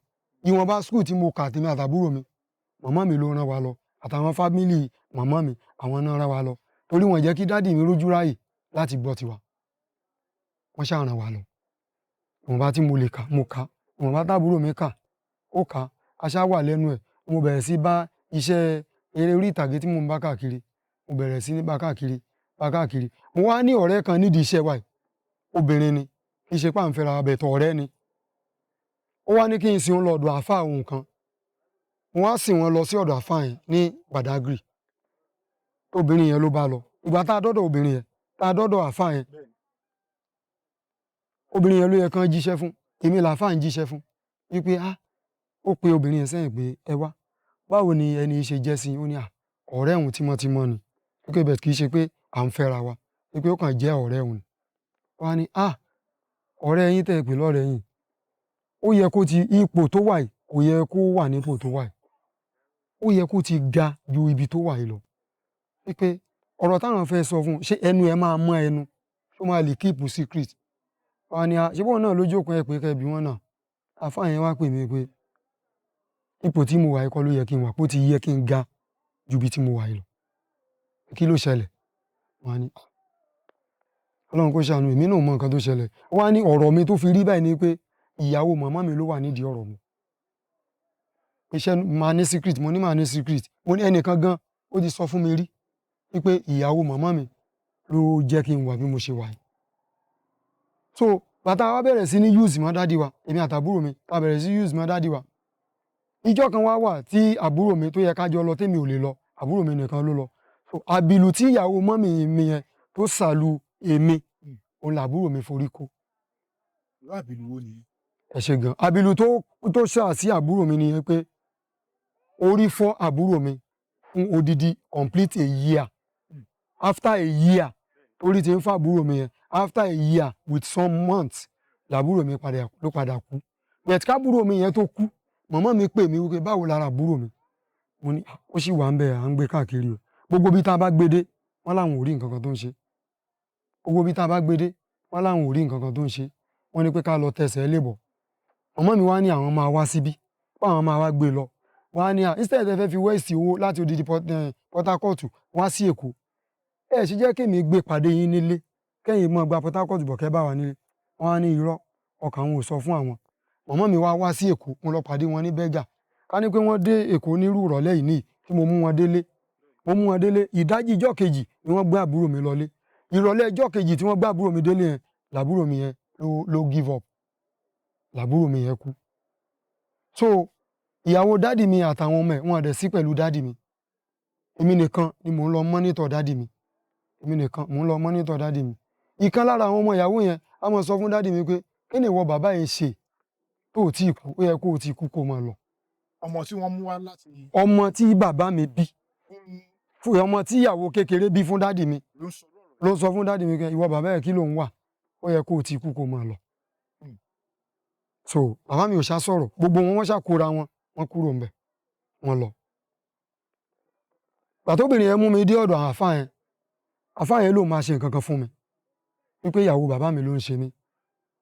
ìwọ̀nba skul tí mo kà tèmi àtàbúrò mi màmá mi ló rán wa lọ àtàwọn fámìlì màmá mi àwọn náà rán wa lọ torí wọ́n jẹ́ kí dádì mi rójú ráyè láti gbọ́ tiwa wọ́n ṣáà rán wa lọ ìwọ̀nba tí mo lè kà mo kà ìwọ̀nba tábúrò mi kà ó kà á ṣáà wà lẹ́nu ẹ̀ mo bẹ̀rẹ̀ sí bá iṣẹ́ eré orí ìtàgé tí mo ń bá káàkiri mo bẹ̀rẹ̀ sí ní bá káàkiri mo wá ní ọ̀rẹ́ kan nídìí iṣẹ́ wa obìnrin ni kì í ṣe páǹfẹ́ra abẹ̀tọ̀ ọ̀rẹ́ ni ó wá ní kí n sin òun lọ ọ̀dọ̀ àáfàá òun kan mo wá sìn wọn lọ sí ọ̀dọ̀ àáfàá yẹn ní Badagry obìnrin yẹn ló bá lọ ìgbà tá a dọ́dọ̀ obìnrin yẹn tá a dọ́dọ̀ àáfàá yẹn obìnrin yẹn ló yẹ kán jíṣẹ́ fún èmi làáfàá ń jíṣẹ́ fún wípé ó pe obìnrin yẹn sẹ́yìn pé ẹ wá báwo ni ẹni ṣe jẹ́ sí i ó ní ọ̀rẹ́ òun tímọ́tímọ́ ni wípé bẹ́ẹ̀ kì í ṣe pé à ń fẹ́ra wa wípé ó kàn jẹ́ ọ̀rẹ́ òun wá ní ọ̀rẹ́ yín tẹ́ ẹ pè lọ́rẹ́ yín ó yẹ kó ti ipò tó wà yìí kò yẹ kó wà nípò tó wà yìí ó yẹ kó ti ga ju ibi tó wà yìí lọ wípé ọ̀rọ̀ táwọn fẹ́ sọ fún un ṣé ẹnu ẹ máa mọ́ ẹnu ṣó máa lè keep secret wá ní ṣé bọ́ọ̀ náà lójú òkun ẹ pé kẹ́ bí wọ́n náà àfáà yẹn wá pè mí pé ipò tí mo wà yìí kọ́ ló yẹ kí n wà kó ti yẹ kí n ga ju ibi tí mo wà yìí lọ kí ló ṣẹlẹ̀ wọ́n á ní Ọlọ́run kó ṣàánú èmi náà mọ nǹkan tó ṣẹlẹ̀ wọ́n á ní ọ̀rọ̀ mi tó fi rí báyìí ni pé ìyàwó màmá mi ló wà nídìí ọ̀rọ̀ mi iṣẹ́ máa ní secret mo ní máa ní secret mo ní ẹnìkan gan ó ti sọ fún mi rí wípé ìyàwó màmá mi ló jẹ́ kí n wà bí mo ṣe wà yìí so bàtà wa bẹ̀rẹ̀ sí ní use mọ́ dádì wa èmi àtàbúrò mi ta bẹ̀rẹ̀ sí use mọ́ dádì wa ìjọ́ kan wá wà tí àbúrò mi tó yẹ ká jọ lọ tèmi ò lè lọ àbúrò mi nìkan ló lọ so àbìlù tí ìyàwó mọ́mì mi yẹn tó sàlù èmi òun làbúrò mi forí kó. irú àbìlù wo nìyẹn. ẹ ṣe gan àbìlù tó ṣà sí àbúrò mi nìyẹn pé orí fọ́ àbúrò mi fún odidi complete a year after a year torí ti ń fa àbúrò mi yẹn after a year with some months làbúrò mi ló padà kú bẹ̀t kábúrò mi yẹn tó kú màmá mi pè mí wípé báwo lára àbúrò mi mo ní ó sì wà ń bẹ à ń gbé káàkiri o gbogbo bí tá a bá gbé dé wọn làwọn ò rí nǹkan kan tó ń ṣe gbogbo bí tá a bá gbé dé wọn làwọn ò rí nǹkan kan tó ń ṣe wọn ní pé ká lọ tẹsẹ̀ lébọ̀ màmá mi wá ní àwọn máa wá síbí báwọn máa wá gbé lọ wọn á ní instead ẹ fẹ́ fi west owó láti odidi Port Harcourt wá sí Èkó ẹ ṣe jẹ́ kémi gbé pàdé yín nílé kẹ́yìn mọ́ gba Port Harcourt bọ̀ kẹ́ bá wà nílé wọn á ní irọ́ ọkàn àwọn ò sọ fún àwọn màmá mi wá sí Èkó mo lọ pàdé wọn ní bẹ́gà ká ní pé wọ́n dé Èkó nírú ìrọ̀lẹ́ yìí ní tí mo mú wọn délé ìdájí ijọ́ kejì ni wọ́n gbé àbúrò mi lọlé ìrọ̀lẹ́ ijọ́ kejì tí wọ́n gbé àbúrò mi délé yẹn làbúrò mi yẹn ló give up làbúrò mi yẹn kú so ìyàwó dádì mi àtàwọn ọmọ ẹ̀ wọn àdẹ̀ sí pẹ̀lú dádì mi èmi nìkan ni mò ń lọ mọ́nítọ̀ dádì mi ìkan lára àwọn ọmọ ìyàwó yẹn a máa sọ fún dádì mi pé kí ni ìwọ bàbá yẹn ṣe tó ò tí ì kú ó yẹ kó o ti kú kó o máa lọ. ọmọ tí wọ́n mú wá láti. ọmọ tí bàbá mi bí fún fún ọmọ tí ìyàwó kékeré bí fún dádì mi ló ń sọ lọ́rọ̀. ló sọ fún dádì mi pé ìwọ bàbá ẹ̀ kí ló ń wà ó yẹ kó o ti kú kó o máa lọ. Hmm. so bàbá mi ò ṣá sọ̀rọ̀ gbogbo wọn wọ́n ṣàkóra wọn wọ́n kúrò ńbẹ̀ wọ́n lọ. gbàtóbìnrin yẹn mú mi dé ọ̀dọ̀ àwọn àfáà yẹn ló máa ṣe nǹkan kan fún mi wípé ìyàwó bàbá mi ló ń ṣe mí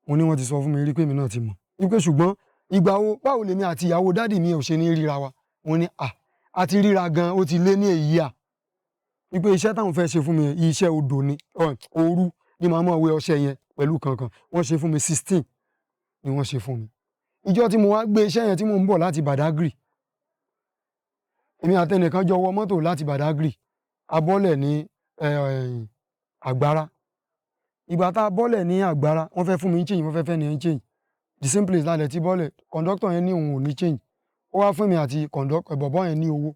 mo ní wọ́n ti sọ fún mi rí pé mi náà ti mọ̀ wípé ṣùgbọ́n ìgbà wo báwo lèmi àti ìyàwó dádì mi ò ṣe ní ríra wa mo ní a ti ríra gan ó ti lé ní èyí wípé iṣẹ́ táwọn fẹ́ ṣe fún mi iṣẹ́ odò ni òru ni màá mọ̀ wé ọṣẹ yẹn pẹ̀lú kankan wọ́n ṣe fún mi 16 ni wọ́n ṣe fún mi. ìjọ tí mo wá gbé iṣẹ́ yẹn tí mo ń bọ̀ láti Badagry èmi àtẹnìkan jọ wọ mọ́tò láti Badagry a bọ́lẹ̀ ní Àgbárá ìgbà tá a bọ́lẹ̀ ní Àgbárá wọ́n fẹ́ fún mi ní change wọ́n fẹ́ ní change the same place lálẹ́ tí bọ́lẹ̀ kọ̀ǹdọ́tọ̀ yẹn ní òun ò ní change ó wá fún mi àti bọ̀bọ́ yẹn ní owó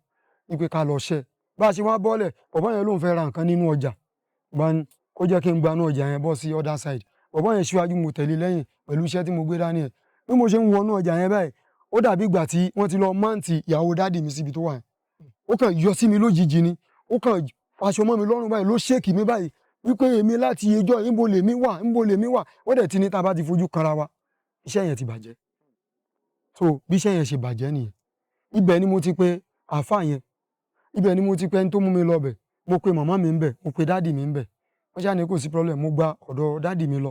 wípé ká lọ ṣẹ́ bá a ṣe wá bọ́lẹ̀ bọ̀bọ́ yẹn lòun fẹ́ ra nǹkan nínú ọjà kó jẹ́ kí n gbanú ọjà yẹn bọ́ sí other side bọ̀bọ́ yẹn ṣíwájú mo tẹ̀lé lẹ́yìn pẹ̀lú iṣẹ́ tí mo gbé dání ẹ̀ bí mo ṣe ń wọnú ọjà yẹn báyìí ó dàbí ìgbà tí wọ́n ti lọ máǹtì ìyàwó dádì mi síbi tó wà yẹn ó kàn yọ sí mi lójijì ni ó kàn aṣọ mọ́ mi lọ́rùn báyìí ló ṣèkì mi báyìí wípé èmi láti ẹjọ́ ńbo lèmi wà ó dẹ̀ ti ní tá a bá ti fojú kanra wa iṣẹ́ yẹn ti bàjẹ́ so bí iṣẹ́ yẹn ṣe bàjẹ́ nìyẹn ibẹ̀ ni mo ti pe àáfàá yẹn ibẹ̀ ni mo ti pe ẹni tó mú mi lọ bẹ̀ mo pe màmá mi ń bẹ̀ mo pe dádì mi ń bẹ̀ wọ́n ṣáà ní kò sí problem mo gba ọ̀dọ̀ dádì mi lọ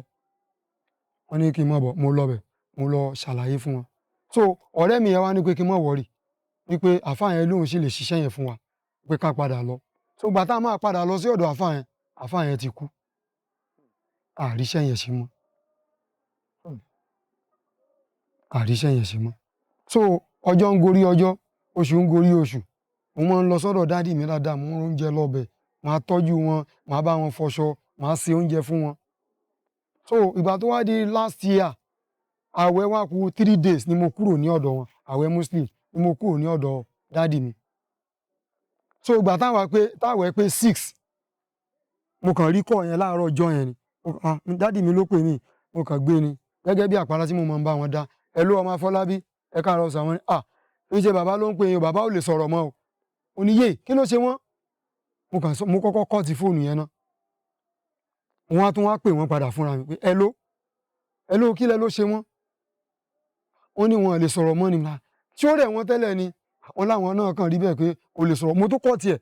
wọ́n ní kí n má bọ̀ mo lọ bẹ̀ mo lọ ṣàlàyé fún wọn so ọ̀rẹ́ mi yẹn wá ní pé kí n má wọ̀rì wípé àáfàá yẹn lóun sì lè ṣiṣẹ́ yẹn fún wa pé ká padà lọ so gbà tá a máa padà lọ sí ọ̀dọ̀ àáfàá yẹn ti kú àríṣẹ́ yẹn ṣe mọ́ àríṣẹ́ yẹn ṣe mọ́ so ọjọ́ ń gorí ọjọ́ oṣù ń gorí oṣù mo máa ń lọ sọ́dọ̀ dádì mi dáadáa mo ń oúnjẹ lọ́bẹ̀ màá tọ́jú wọn màá bá wọn fọṣọ màá ṣe oúnjẹ fún wọn so ìgbà tó wá di last year àwẹ̀ wá kù 3 days ni mo kúrò ní ọ̀dọ̀ wọn àwẹ̀ muslim ni mo kúrò ní ọ̀dọ̀ dádì mi so ìgbà táwẹ̀ pé 6 mo kàn rí kọ́ yẹn láàárọ̀ ọjọ́ yẹn ni dádì mi ló pè mí mo kàn gbé ni gẹ́gẹ́ bí àpárá tí mo máa ń bá wọn dá ẹ ló ọmọ Afọlábí ẹ káàárọ̀ sàwọn ni ń ṣe bàbá ló ń pè yín bàbá ò lè sọ̀rọ̀ mọ́ o ò ní yé kí ló ṣe wọ́n mo kọ́kọ́ kọ́ ti fóònù yẹn náà wọ́n á tún wá pè wọ́n padà fúnra mi pé ẹ ló kí lẹ ló ṣe wọ́n wọ́n ní wọn lè sọ̀rọ̀ mọ́ ni tí ó rẹ̀ wọ́n tẹ́lẹ̀ ni wọ́n láwọn náà kàn rí bẹ́ẹ̀ pé kò lè sọ̀rọ̀ mo tó kọ́ tiẹ̀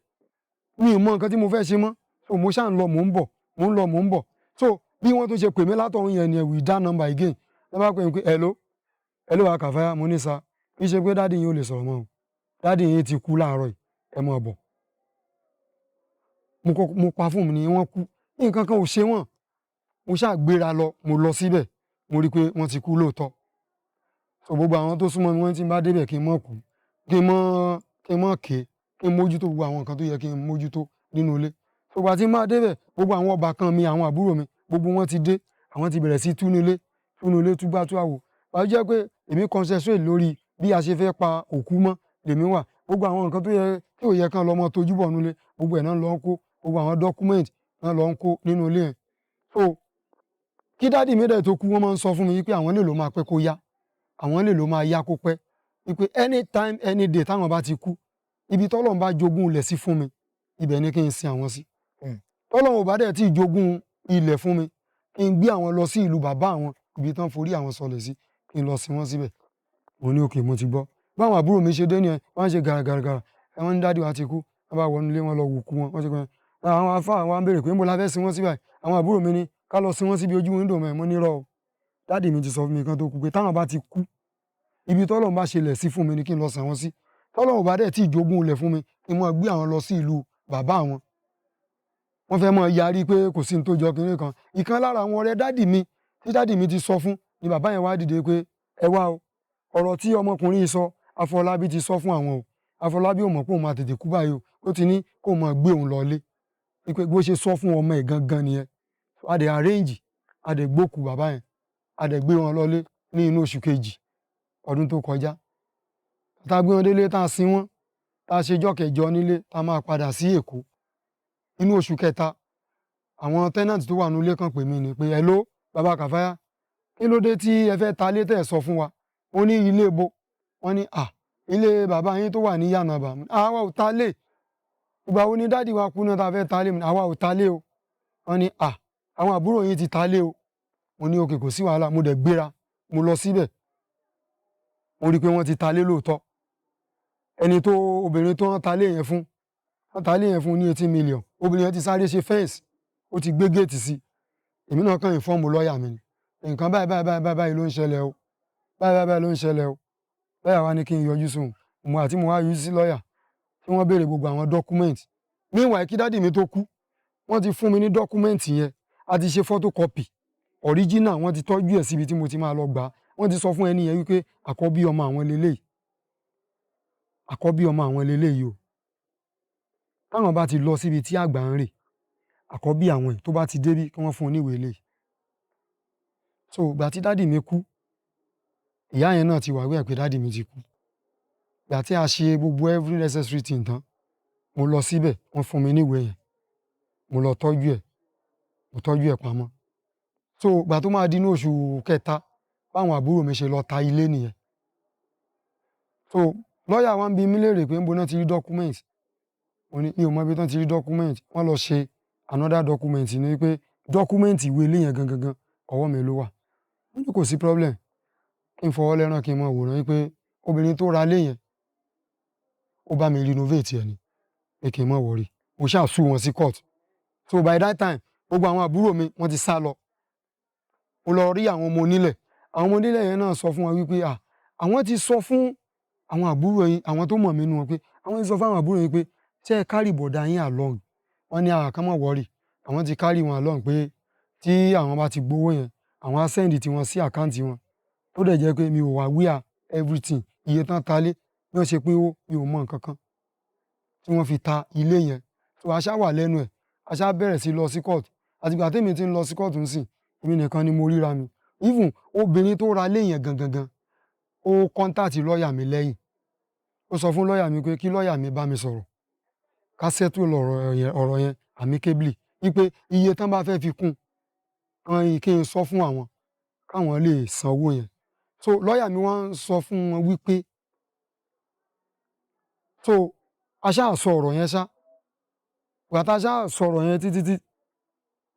mi ì mọ nǹkan tí mo fẹ́ ṣe mọ́ so mo ṣáà ń lọ mò ń bọ̀ so bí wọ́n tún ṣe pè mí látọ̀hún yẹn ni with that number again ẹ bá pè mí pé ẹ ló wà Kàfáyà mo ní sa kì í ṣe pé dádì yín ò lè sọ̀rọ̀ mọ́ o dádì yín ti kú láàárọ̀ yìí ẹ máa bọ̀ mo pa fóònù ni wọ́n kú nǹkan kan ò ṣe wọ́n mo ṣáà gbéra lọ mo lọ síbẹ̀ mo rí i pé wọ́n ti kú lóòótọ́ so gbogbo àwọn tó súnmọ́ mi wọ́n ti bá débẹ̀ kí n mọ̀ kú kí n mọ̀ ké kí n mójútó gbogbo àwọn nǹkan tó yẹ kí n mójútó nínú ilé so gbà tí n bá débẹ̀ gbogbo àwọn ọbàkan mi àwọn àbúrò mi gbogbo wọn ti dé àwọn ti bẹ̀rẹ̀ sí túnú ilé túgbà tú àwò wàá jẹ́ pé èmi concentrate lórí bí a ṣe fẹ́ pa òkú mọ́ lèmi wà gbogbo àwọn nǹkan tó yẹ tí ò yẹ kán lọ́mọ tójú bọ̀ nínú ilé gbogbo ẹ̀ náà lọ ń kó gbogbo àwọn document náà lọ ń kó nínú ilé yẹn so kí dádì mi dẹ̀ tó kú wọ́n máa ń sọ fún mi wípé àwọn lè ló máa pẹ́ kó yá àwọn lè ló máa yá kó pẹ́ wípé anytime any day táwọn bá ti kú ibi tọ́lọ́run bá jogún ilẹ̀ sí fún mi ibẹ̀ ni kí n sin àwọn sí tọ́lọ́run ò bá dẹ̀ tí ì jogún ilẹ̀ fún mi kí n gbé àwọn lọ sí ìlú bàbá àwọn ibi tán forí àwọn sọlẹ̀ sí kí n lọ sin wọ́n síbẹ̀ mo ní òkè mo ti gbọ́ báwọn àbúrò mi ṣe dé nìyẹn wọ́n ṣe gàràgàrà ẹ̀wọ̀n ní dádì wa ti kú wọ́n bá wọnú ilé wọn lọ wò kú wọn ṣe kàn àwọn afá wa ń béèrè pé ń bọ̀ la fẹ́ sin wọ́n síbẹ̀ àwọn àbúrò mi ní ká lọ sin wọ́n síbi ojú wíńdò mọ́ ẹ̀ mọ́ nírọ̀ o dádì mi ti sọ fún mi kan tó kú pé táwọn bá ti kú ibi tọ́lọ́run bá ṣe lẹ̀ sí fún mi ni kí n lọ sàn wọ́n sí tọ́lọ́run bá dẹ̀ tí ì jogún ilẹ̀ fún mi kí n mọ̀ gbé àwọn lọ sí ìlú bàbá àwọn wọ́n fẹ́ mọ̀ yarí pé kò sí ní tó jọ kínní kan ìkan lára àwọn ọ̀rẹ́ dádì mi tí dádì mi ti sọ fún ni bàbá yẹn wá dìde pé ẹ wá o ọ̀rọ̀ tí ọmọkùnrin yìí sọ Afọlábí ti sọ fún àwọn o Afọlábí ò mọ̀ pé òun máa tètè kú báyìí o ó ti ní kó máa gbé òun lọlé wípé bó ṣe sọ fún ọmọ ẹ̀ gangan nìyẹn a dẹ̀ arrange a dẹ̀ gbókù bàbá yẹn a dẹ̀ gbé wọn lọlé ní inú oṣù kejì ọdún tó kọjá tá a gbé wọn délé tá a sin wọn tá a ṣe ọjọ́ kẹjọ nílé tá a máa padà sí Èkó inú oṣù kẹta àwọn tenant tó wà nílé kan pè mí ni pé hello bàbá Kàfáyà kí ló dé tí ẹ fẹ́ ta lé tẹ̀ sọ fún wa mo ní ilé ibo, wọ́n ní ilé bàbá yín tó wà ní Yànàbà, àwa ò ta lé, ìgbà wo ni dádì wa kú náà ta fẹ́ ta lé, àwa ò ta lé o, wọ́n ní àwọn àbúrò yín ti ta lé o, mo ní òkè kò sí wàhálà, mo dẹ̀ gbéra, mo lọ síbẹ̀, mo rí i pé wọ́n ti ta lé lóòótọ́, obìnrin tó ń ta lé yẹn fún, wọ́n ta lé yẹn fún ní 18 million, obìnrin yẹn ti sáré ṣe fẹ́ǹsì, ó ti gbé géètì sí, èmi náà kàn ìfọ́ọ̀mù lọ́ọ̀yà mi ni, nǹkan báyìí ló ń ṣẹlẹ̀ o, báyìí ló ń ṣẹlẹ̀ o, lọ́ọ̀yà wa ní kí n yọjú sóhun, mo wá yọjú sí lọ́ọ̀yà, tí wọ́n béèrè gbogbo àwọn dọ́kúmẹ́ǹtì, meanwhile kí dádì mi tó kú, wọ́n ti fún mi ní dọ́kúmẹ́ǹtì yẹn, a ti ṣe photocopy, original wọ́n ti tọ́jú ẹ̀ síbi tí mo ti máa lọ gbà á, wọ́n ti sọ fún ẹni yẹn wípé àkọ́bí ọmọ àwọn leléyìí, àkọ́bí ọmọ àwọn leléyìí o, táwọn bá ti lọ síbi tí àgbà ń rè, àkọ́bí àwọn ẹ̀ tó bá ti débí kí wọ́n fún un níwèé eléyìí. So ìgbà tí dádì mi kú, ìyá yẹn náà ti wà wí ẹ̀ pé dádì mi ti kú. Ìgbà tí a ṣe gbogbo every necessary thing tán, mo lọ síbẹ̀, wọ́n fún mi níwèé yẹn, mo lọ tọ́jú ẹ̀, mo tọ́jú ẹ̀ pamọ́. So ìgbà tó máa di ní oṣù kẹta, báwọn àbúrò mi ṣe lọ ta ilé nìyẹn. So lọ́ọ̀yà wa ń bi mí léèrè pé ń bo náà ti rí document, mo ní mi ò mọ ibi tán ti rí document, wọ́n lọ ṣe another document ní wípé document ìwé ilé yẹn gangan ọwọ́ mi ló wà. Mo ní kò sí problem, kí n fọwọ́ lẹ́rán kí n mọ wòran wípé obìnrin tó ra ilé yẹn, ó bá mi renovate ẹ̀ ni, pé kí n má worry, mo ṣáà sue wọn sí court. So by that time, gbogbo àwọn àbúrò mi wọ́n ti sá lọ, mo lọ rí àwọn ọmọ onílẹ̀, àwọn ọmọ onílẹ̀ yẹn náà sọ fún wọn wípé àwọn ti sọ fún àwọn àbúrò yín, àwọn tó mọ̀ mí nú wọn pé àwọn ti sọ fún àwọn àbúrò yín pé ṣé ẹ carry bọ̀dá yín along, wọ́n ní ká má worry, àwọn ti carry wọn along pé tí àwọn bá ti gbowó yẹn, àwọn á send tí wọn sí àkáǹtì wọn, tó dẹ̀ jẹ́ pé mi ò wá wíà everything, iye tán ta lé, bí wọ́n ṣe pé mi ò mọ nǹkan kan tí wọ́n fi ta ilé yẹn. So a ṣá wà lẹ́nu ẹ̀, a ṣá bẹ̀rẹ̀ sí lọ sí court, àtìgbà tèmi ti ń lọ sí court ń sìn, èmi nìkan ni mo ríra mi. Even obìnrin tó ra ilé yẹn gangan, ó contact lọ́ọ̀yà mi lẹ́yìn, ó sọ fún lọ́ọ̀yà mi pé kí lọ́ọ̀yà mi bá mi sọ̀rọ̀, ká settle ọ̀rọ̀ yẹn amicably, wípé iye tán bá fẹ́ fi kún kí n sọ fún àwọn, káwọn lè san owó yẹn. So lọ́ọ̀yà mi wá ń sọ fún wọn wípé, so a ṣáà sọ ọ̀rọ̀ yẹn ṣá, ìgbà tá a ṣáà sọ̀rọ̀ yẹn títí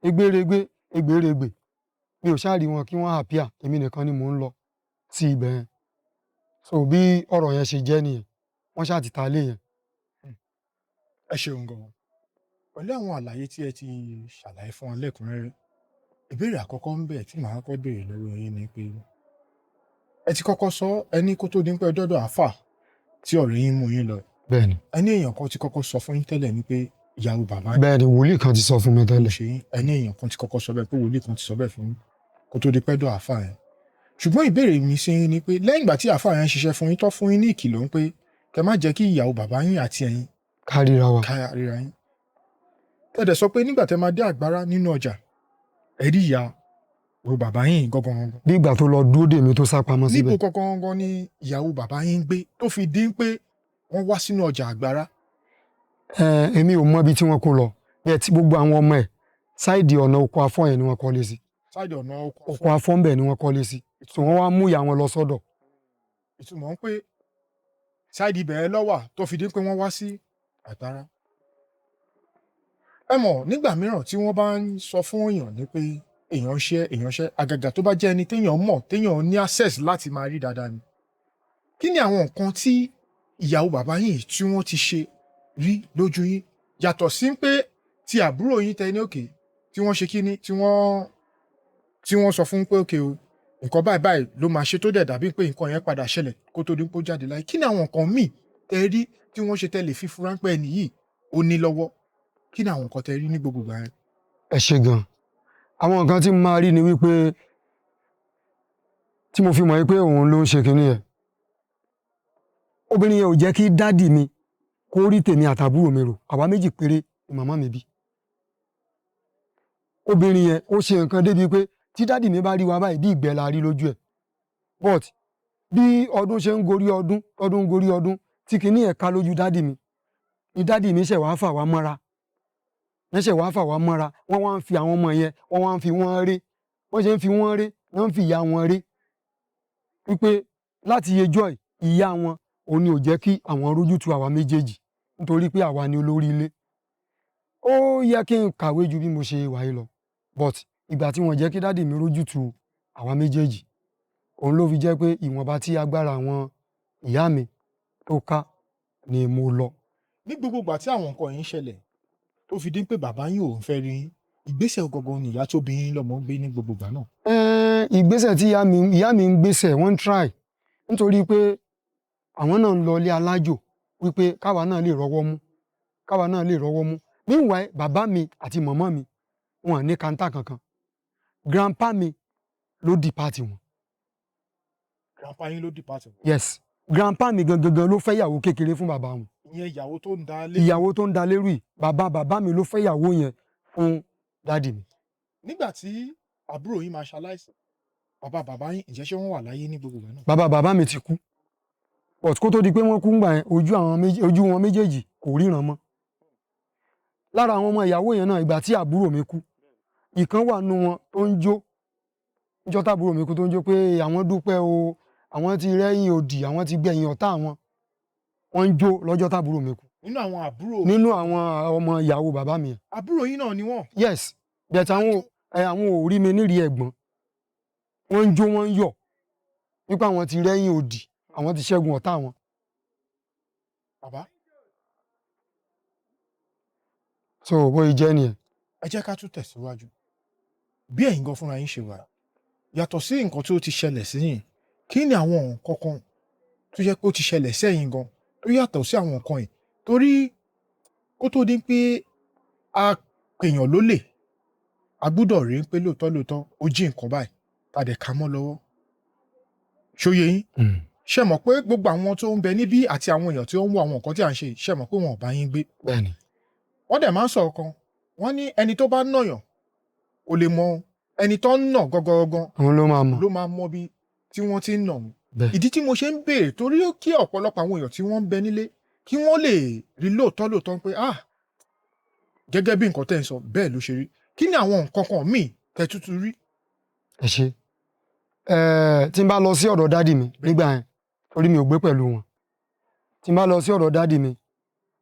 egbèrègbè mi ò ṣáà rí wọn kí wọ́n appear, èmi nìkan ni mò ń lọ sí ibẹ̀ yẹn. So bí ọ̀rọ̀ yẹn ṣe jẹ́ nìyẹn, wọ́n ṣáà ti ta ilé yẹn. Ẹ ṣeun gan-an. Pẹ̀lú àwọn àlàyé tí ẹ ti ṣàlàyé fún wa lẹ́kùnrẹ́rẹ́, ìbéèrè àkọ́kọ́ ń bẹ tí màá kọ́kọ́ béèrè lọ́wọ́ yín ni pé ẹ ti kọ́kọ́ sọ ẹni kó tó di pé dọ́dọ̀ àáfà tí ọ̀rẹ́ yín mú yín lọ. Bẹ́ẹ̀ni. Ẹni èèyàn kan ti kọ́kọ́ sọ fún yín tẹ́lẹ̀ ni pé ìyàwó bàbá yín. Bẹ́ẹ̀ni, wòlíì kan ti sọ fún mi tẹ́lẹ̀. Ṣé ẹni èèyàn kan ti kọ́kọ́ sọ bẹ́ẹ̀ pé wòlíì kan ti sọ bẹ́ẹ̀ fún yín kó tó di pé dọ̀ àáfà yẹn. Ṣùgbọ́n ìbéèrè mi sí yín ni pé lẹ́yìn ìgbà tí àáfà yẹn ṣiṣẹ́ fún yín tó fún yín ní ìkìlọ̀ ń pé kẹ́ má jẹ́ kí ìyàwó bàbá yín àti ẹ̀yin kárìíra wa. kárìíra yín. Tẹ́lẹ̀ sọ pé nígbà tẹ́ máa dé àgbárá nínú ọjà, ẹ rí ìyàwó bàbá yín gangan. Bí ìgbà tó lọ dúró dè mí tó sá pamọ́ síbẹ̀. Níbo gangan ni ìyàwó bàbá yín ń gbé tó fi dín pé wọ́n wá sínú ọjà àgbárá? Èmi ò mọ ibi tí wọ́n kó lọ, yẹ tí gbogbo àwọn ọmọ ẹ̀ sáìdì ọ̀nà oko afọ́ yẹn ni wọ́n kọ́lé sí. Sáìdì ọ̀nà oko afọ́ ń bẹ̀ ni wọ́n kọ́lé sí, so wọ́n wá mú ìyá wọn lọ sọ́dọ̀. Ìtumọ̀ ń pé sáìdì ibẹ̀ ló wà tó fi dín pé wọ́n wá sí àgbárá. Ẹ mọ̀ nígbà mìíràn tí wọ́n bá ń sọ fún èèyàn ní pé èèyàn ṣẹ́ àgàgà tó bá jẹ́ ẹni téèyàn mọ̀ téèyàn ní access láti máa rí dáadáa ni. Kí ni àwọn nǹkan tí ìyàwó bàbá yín tí wọ́n ti ṣe rí lójú yín yàtọ̀ sí pé ti àbúrò yín tẹ ní òkè tí wọ́n ṣe kíní tí wọ́n sọ fún pé òkè o nǹkan báyìí ló máa ṣe tó dẹ̀ dàbí pé nǹkan yẹn padà ṣẹlẹ̀ kó tó dín pó jáde láyé. Kí ni àwọn nǹkan míì tẹ rí tí wọ́n ṣe tẹ́lẹ̀ fífún ráńpẹ́ ẹni yìí ó ní lọ́wọ́? Kí ni àwọn nǹkan tẹ rí ní gbogbo ìgbà yẹn? Ẹ ṣe gan. Àwọn nǹkan tí mo máa rí ni wípé tí mo fi mọ̀ wípé òun ló ń ṣe kinní yẹn, obìnrin yẹn ò jẹ́ kí dádì mi kó rí tèmi àtàbúrò mi rò, àwa méjì péré ni màmá mi bí. Obìnrin yẹn ó ṣe nǹkan débi pé tí dádì mi bá rí wa báyìí bí ìgbẹ́ la rí lójú ẹ̀. But bí ọdún ṣe ń gorí ọdún, ọdún ń gorí ọdún, tí kinní yẹn ká lójú dádì mi, ni dádì mi ṣẹ̀ wá fà wá mọ́ra. Wọ́n ṣẹ̀ wá fà wá mọ́ra, wọ́n wá ń fi àwọn ọmọ yẹn, wọ́n wá ń fi wọ́n ré. Wọ́n ṣe ń fi wọ́n ré, wọ́n ń fi ìyá wọn ré. Wípé láti yejọ́ ìyá wọn òun ni ò jẹ́ kí àwọn rójútu àwa méjèèjì nítorí pé àwa ni olórí ilé. Ó yẹ kí n kàwé ju bí mo ṣe wà yìí lọ but ìgbà tí wọ́n jẹ́ kí dáàdì mi rójútu àwa méjèèjì òun ló fi jẹ́ pé ìwọ̀nba tí agbára àwọn ìyá mi tó ká ni mo lọ. ní gbogbo ìgbà tí àwọn nǹkan yìí ń ṣẹlẹ̀ tó fi dín pé bàbá yín ò ń fẹ́ rí yín, ìgbésẹ̀ gangan ni ìyá tó bí yín lọ́mọ ń gbé ní gbogbo ìgbà náà. Ìgbésẹ̀ tí ìyá mi ń gbésẹ̀ wọ́n ń try nítorí pé àwọn náà ń lọ ilé alájò wípé káwa náà lè rọ́wọ́ mú. Meanwhile bàbá mi àti màmá mi wọn ní kanta kankan. Grandpa mi ló di pàtì wọn. grandpa yín ló di pàtì. Yes, grandpa mi gangan ló fẹ́ ìyàwó kékeré fún bàbá wọn. ìyẹn ìyàwó tó ń da lé. Ìyàwó tó ń da lérú yìí bàbá mi ló fẹ́ ìyàwó yẹn fún dádì mi. nígbà tí àbúrò yín máa ṣaláìsí bàbá yín ǹjẹ́ ṣé wọ́n wà láyé ní gbogbo ìgbà náà. Bàbá mi ti kú but kó tó di pé wọ́n kú ńgbà yẹn ojú wọn méjèèjì kò ríran mọ́. Lára àwọn ọmọ ìyàwó yẹn náà ìgbà tí àbúrò mi kú ìkan wà nínú wọn tó ń jó níjọ́ tábúrò mi kú tó ń jó pé àwọn dúpẹ́ o àwọn ti rẹ́yìn òdì àwọn ti gbẹ̀yìn ọ̀tá àwọn wọ́n ń jó lọ́jọ́ tábúrò mi kú. nínú àwọn àbúrò. nínú àwọn ọmọ ìyàwó bàbá mi yẹn. àbúrò yín náà ni wọ́n. Yes bẹ̀tẹ̀ àwọn ò rí mi nírìí ẹ̀gbọ́n wọ́n ń jó wọ́n ń yọ̀ nípa àwọn ti rẹ́yìn òdì àwọn ti ṣẹ́gun ọ̀tá wọn. bàbá. so bóyá jẹ́ nìyẹn. ẹ jẹ́ ká tún tẹ̀síwájú bí ẹ̀yin gan fúnra yín ṣe wà yàtọ̀ sí nǹkan tó ti ṣẹlẹ̀ síyìn kí ni àwọn nǹkan kan tó jẹ́ pé ó ti ṣẹlẹ̀ sẹ́yìn gan tó yàtọ̀ sí àwọn nǹkan yìí torí kó tó di pé a pèèyàn lólè a gbúdọ̀ rí pé lóòótọ́ ó jí nǹkan báyìí tá a dẹ̀ ká mọ́ lọ́wọ́ ṣóyè yín ṣe mọ̀ pé gbogbo àwọn tó ń bẹ níbí àti àwọn èèyàn tí ó ń wo àwọn nǹkan tí à ń ṣe ṣe mọ̀ pé wọn ò bá yín gbé. Bẹ́ẹ̀ni. wọ́n dẹ̀ máa ń sọ̀rọ̀ kan wọ́n ní ẹni tó bá nàyàn kò lè mọ ẹni tó ń nà gangan òun ló máa mọ bí tí wọ́n ti ń nà wọ́n. ìdí tí mo ṣe ń béèrè torí kí ọ̀pọ̀lọpọ̀ àwọn èèyàn tí wọ́n ń bẹ nílé kí wọ́n lè rí lóòótọ́ pé gẹ́gẹ́ bí nǹkan tẹ́ ń sọ bẹ́ẹ̀ ló ṣe rí kí ni àwọn nǹkan kan míì tẹ́ tútù rí. ẹ ṣe tí n bá lọ sí ọ̀dọ̀ dádì mi nígbà yẹn torí mi ò gbé pẹ̀lú wọn tí n bá lọ sí ọ̀dọ̀ dádì mi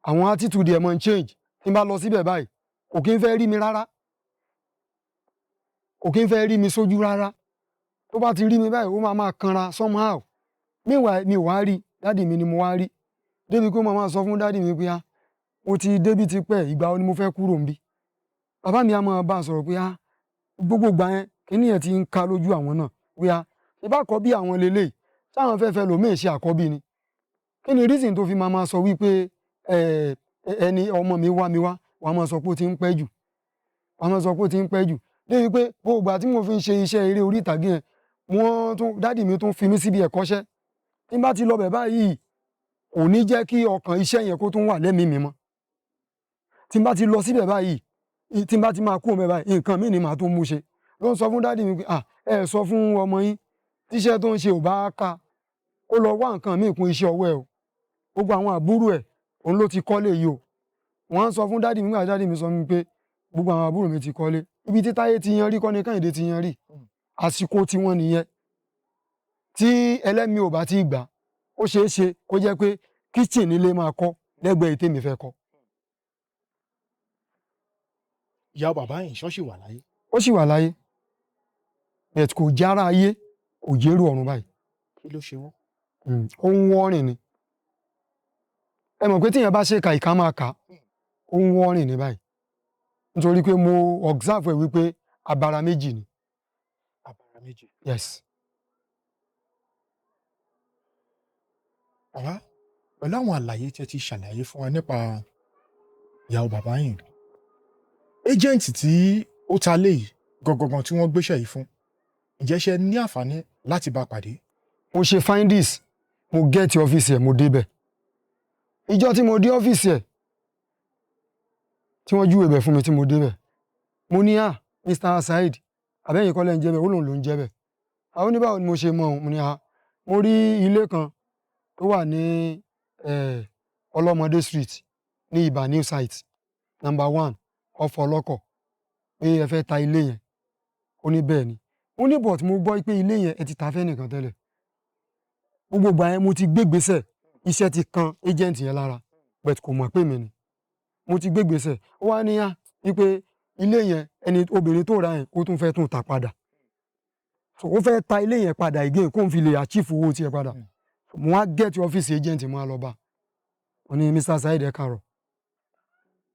àwọn attitude ẹ̀ mọ́ ń change tí n bá lọ síbẹ̀ báyìí kò kí ń fẹ́ rí mi rárá kò kí ń fẹ́ rí mi sójú rárá tó bá ti rí mi báyìí ó máa kanra somehow meanwhile mi ò wá rí dádì mi ni mo wá rí débi pé mo máa sọ fún dádì mi pé mo ti débi ti pẹ́ ìgbà wo ni mo fẹ́ kúrò níbí bàbá mi á máa bá a sọ̀rọ̀ pé gbogbo gbà yẹn kíní yẹn ti ń ka lójú àwọn náà pé ìbá àkọ́bí àwọn lélẹ́yìí sáwọn fẹ́fẹ́ lòmíì ṣe àkọ́bí ni kí ni reason tó fi máa sọ wípé ẹni ọmọ mi wá wàá máa sọ pé ó ti ń pẹ́ jù wàá máa sọ pé ó ti ń pẹ́ jù débi pé gbogbo ìgbà tí mo fi ń ṣe iṣẹ́ eré orí ìtàgé yẹn dádì mi tún fi mí síbi ẹ̀kọ́ṣẹ́ tí n bá ti lọ bẹ̀ báyìí kò ní jẹ́ kí ọkàn iṣẹ́ yẹn kó tún wà lẹ́mìí mi mọ́ tí n bá ti lọ síbẹ̀ báyìí tí n bá ti máa kú òun báyìí nǹkan míì ni màá tó mú ṣe ló ń sọ fún dádì mi pé ẹ sọ fún ọmọ yín tíṣẹ́ tó ń ṣe ò bá ká ó lọ wá nǹkan míì kún iṣẹ́ ọwọ́ ẹ̀ o gbogbo àwọn àbúrò ẹ̀ òun ló ti kọ́lé yìí o wọ́n sọ fún dádì mi nígbà dádì mi sọ mi pé gbogbo àwọn àbúrò mi ti kọ́lé ibi tí Táyé ti yan rí kọ́ ni Kẹ́hìndé ti yan rí àsìkò tí wọ́n nìyẹn tí ẹlẹ́mìí ò bá ti gbà ó ṣeé ṣe kó jẹ́ pé kíchìn nílé máa kọ́ lẹ́gbẹ̀ẹ́ ètè mi fẹ́ kọ́. ìyá bàbá yìí ṣọ́ọ̀ṣì wà láyé. ó sì wà láyé bẹ̀t kò jára ayé kò jẹ́rù ọ̀run báyìí. kí ló ṣe wọ́n. ó ń wọ́rìn ni ẹ mọ̀ pé tíyẹn bá ṣe ka ìka máa kà ó ń wọ́rìn ní báyìí nítorí pé mo observe ẹ̀ wípé abara méjì ni. abara méjì. yes. bàbá pẹ̀lú àwọn àlàyé tí ẹ ti ṣàlàyé fún wa nípa ìyàwó bàbá yìí ẹjẹǹtì tí ó ta lé yìí gangan tí wọ́n gbéṣẹ́ yìí fún ǹjẹ́ ṣe ní àǹfààní láti bá pàdé. mo ṣe findings mo gẹ́ẹ̀tì ọ́fíìsì ẹ̀ mo débẹ̀ ìjọ́ tí mo dé ọ́fíìsì ẹ̀ tí wọ́n júwèé bẹ̀ fún mi tí mo débẹ̀ mo ní Mr. Saheed àbẹ́yìn kọ́lẹ̀ ń jẹ́bẹ̀ ó lòun ló ń jẹ́bẹ̀ àwọn oníbàwọ̀ ni mo ṣe mọ̀ mo ní mo rí ilé kan tó wà ní ọlọ́mọdé street ní Ìbà new site number 1 ọ̀fọ̀ ọlọ́kọ̀ pé ẹ fẹ́ ta ilé yẹn ó ní bẹ́ẹ̀ ni ó ní but mo gbọ́ pé ilé yẹn ẹ ti ta fẹ́ nìkan tẹ́lẹ̀ gbogbo ìgbà yẹn mo ti gbégbèsè iṣẹ́ ti kan agent yẹn lára but kò mọ̀ pé mi ni mo ti gbégbèsè ó wá ní wípé ilé yẹn ẹni obìnrin tó ra yẹn ó tún fẹ́ tún ta padà so ó fẹ́ ta ilé yẹn padà again kó n fi lè achieve owó tiẹ̀ padà mo wá get ọ́fíìsì agent mo wá lọ bá ó ní Mr. Saheed ẹ káàárọ̀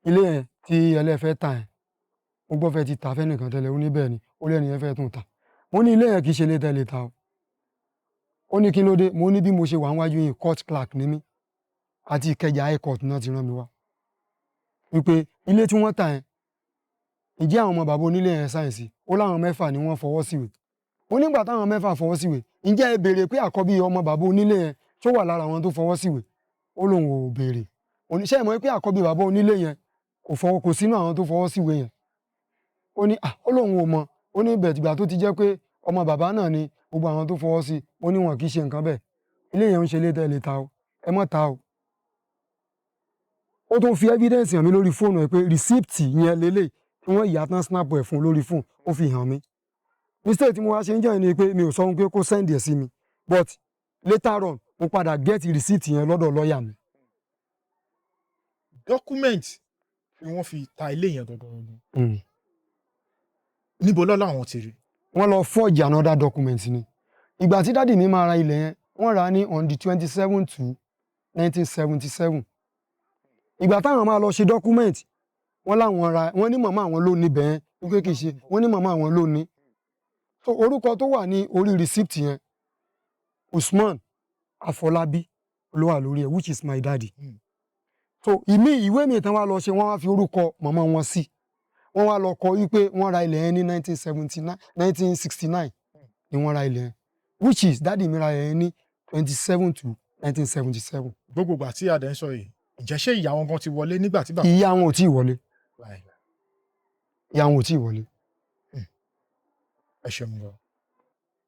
ilé yẹn tí ẹlẹ́fẹ́ ta yẹn mo gbọ́ fẹ́ ti ta fẹ́nìkan tẹ́lẹ̀ ó ní bẹ́ẹ̀ ni ó lẹ́nu yẹn fẹ́ tún ta mo ní ilé yẹn kì í ṣe ilé tẹ́lẹ̀ ta o ó ní kí ló dé mo ní bí mo ṣe wà níwájú yìí court clerk ní mí àti Ìkẹjà high court náà ti rán mi wá wípé ilé tí wọ́n tà yẹn ìjẹ́ àwọn ọmọ bàbá onílé yẹn sáyẹ̀nsì ó láwọn 6 ni wọ́n fọwọ́ síwèé ó nígbà táwọn 6 fọwọ́ síwèé ǹjẹ́ ẹ béèrè pé àkọ́bí ọmọ bàbá onílé yẹn tó wà lára àwọn tó fọwọ́ síwèé ó lóun ò béèrè oníṣẹ́ ìmọ̀ pé àkọ́bí bàbá onílé yẹn kò sínú àwọn tó fọwọ́ síwèé yẹn ó ní ó lóun ò mọ̀ ó ní bẹ̀tìgbà tó ti jẹ́ pé ọmọ bàbá náà ni gbogbo àwọn tó fọwọ́ sí ó ní wọn kì í ṣe nǹkan bẹ́ẹ̀ ilé yẹn ń ṣe létẹ́ lè ta o ẹ mọ́ ta o ó tún fi evidence hàn mí lórí fóònù ẹ pé receipt yẹn lélẹ̀ tí wọ́n ìyá tán snap ẹ̀ fún lórí fóònù ó fi hàn mí mistake tí mo wá ṣe ń jẹ́ ni pé mi ò sọ pé kó send ẹ̀ sí mi but later on mo padà get receipt yẹn lọ́dọ̀ lọ́ọ̀yà mi. document tí wọ́n fi ta ilé yẹn gangan níbo lọ́la àwọn ti rí. wọ́n lọ forge another document ni ìgbà tí dádì mi máa ra ilẹ̀ yẹn wọ́n rà á ní on the 27 to 1977 ìgbà táwọn máa lọ ṣe document wọ́n láwọn ra wọ́n ní màmá àwọn ló ní bẹ́ẹ̀ wípé kì í ṣe wọ́n ní màmá àwọn ló ní so orúkọ tó wà ní orí receipt yẹn Usman Afọlábí ló wà lórí ẹ̀ which is my daddy so ìwé mi tán wá lọ ṣe wọ́n wá fi orúkọ màmá wọn sí wọ́n wá lọ kọ wípé wọ́n ra ilẹ̀ yẹn ní 1969 ni wọ́n ra ilẹ̀ yẹn which is dáàdì mi ra ilẹ̀ yẹn ní 27 to 1977. gbogbo ìgbà tí adé ń sọ yìí ǹjẹ́ ṣé ìyá wọn gan ti wọlé nígbà tí bàbá. ìyá wọn ò tí ì wọlé ìyá wọn ò tí ì wọlé. ẹ ṣeun gan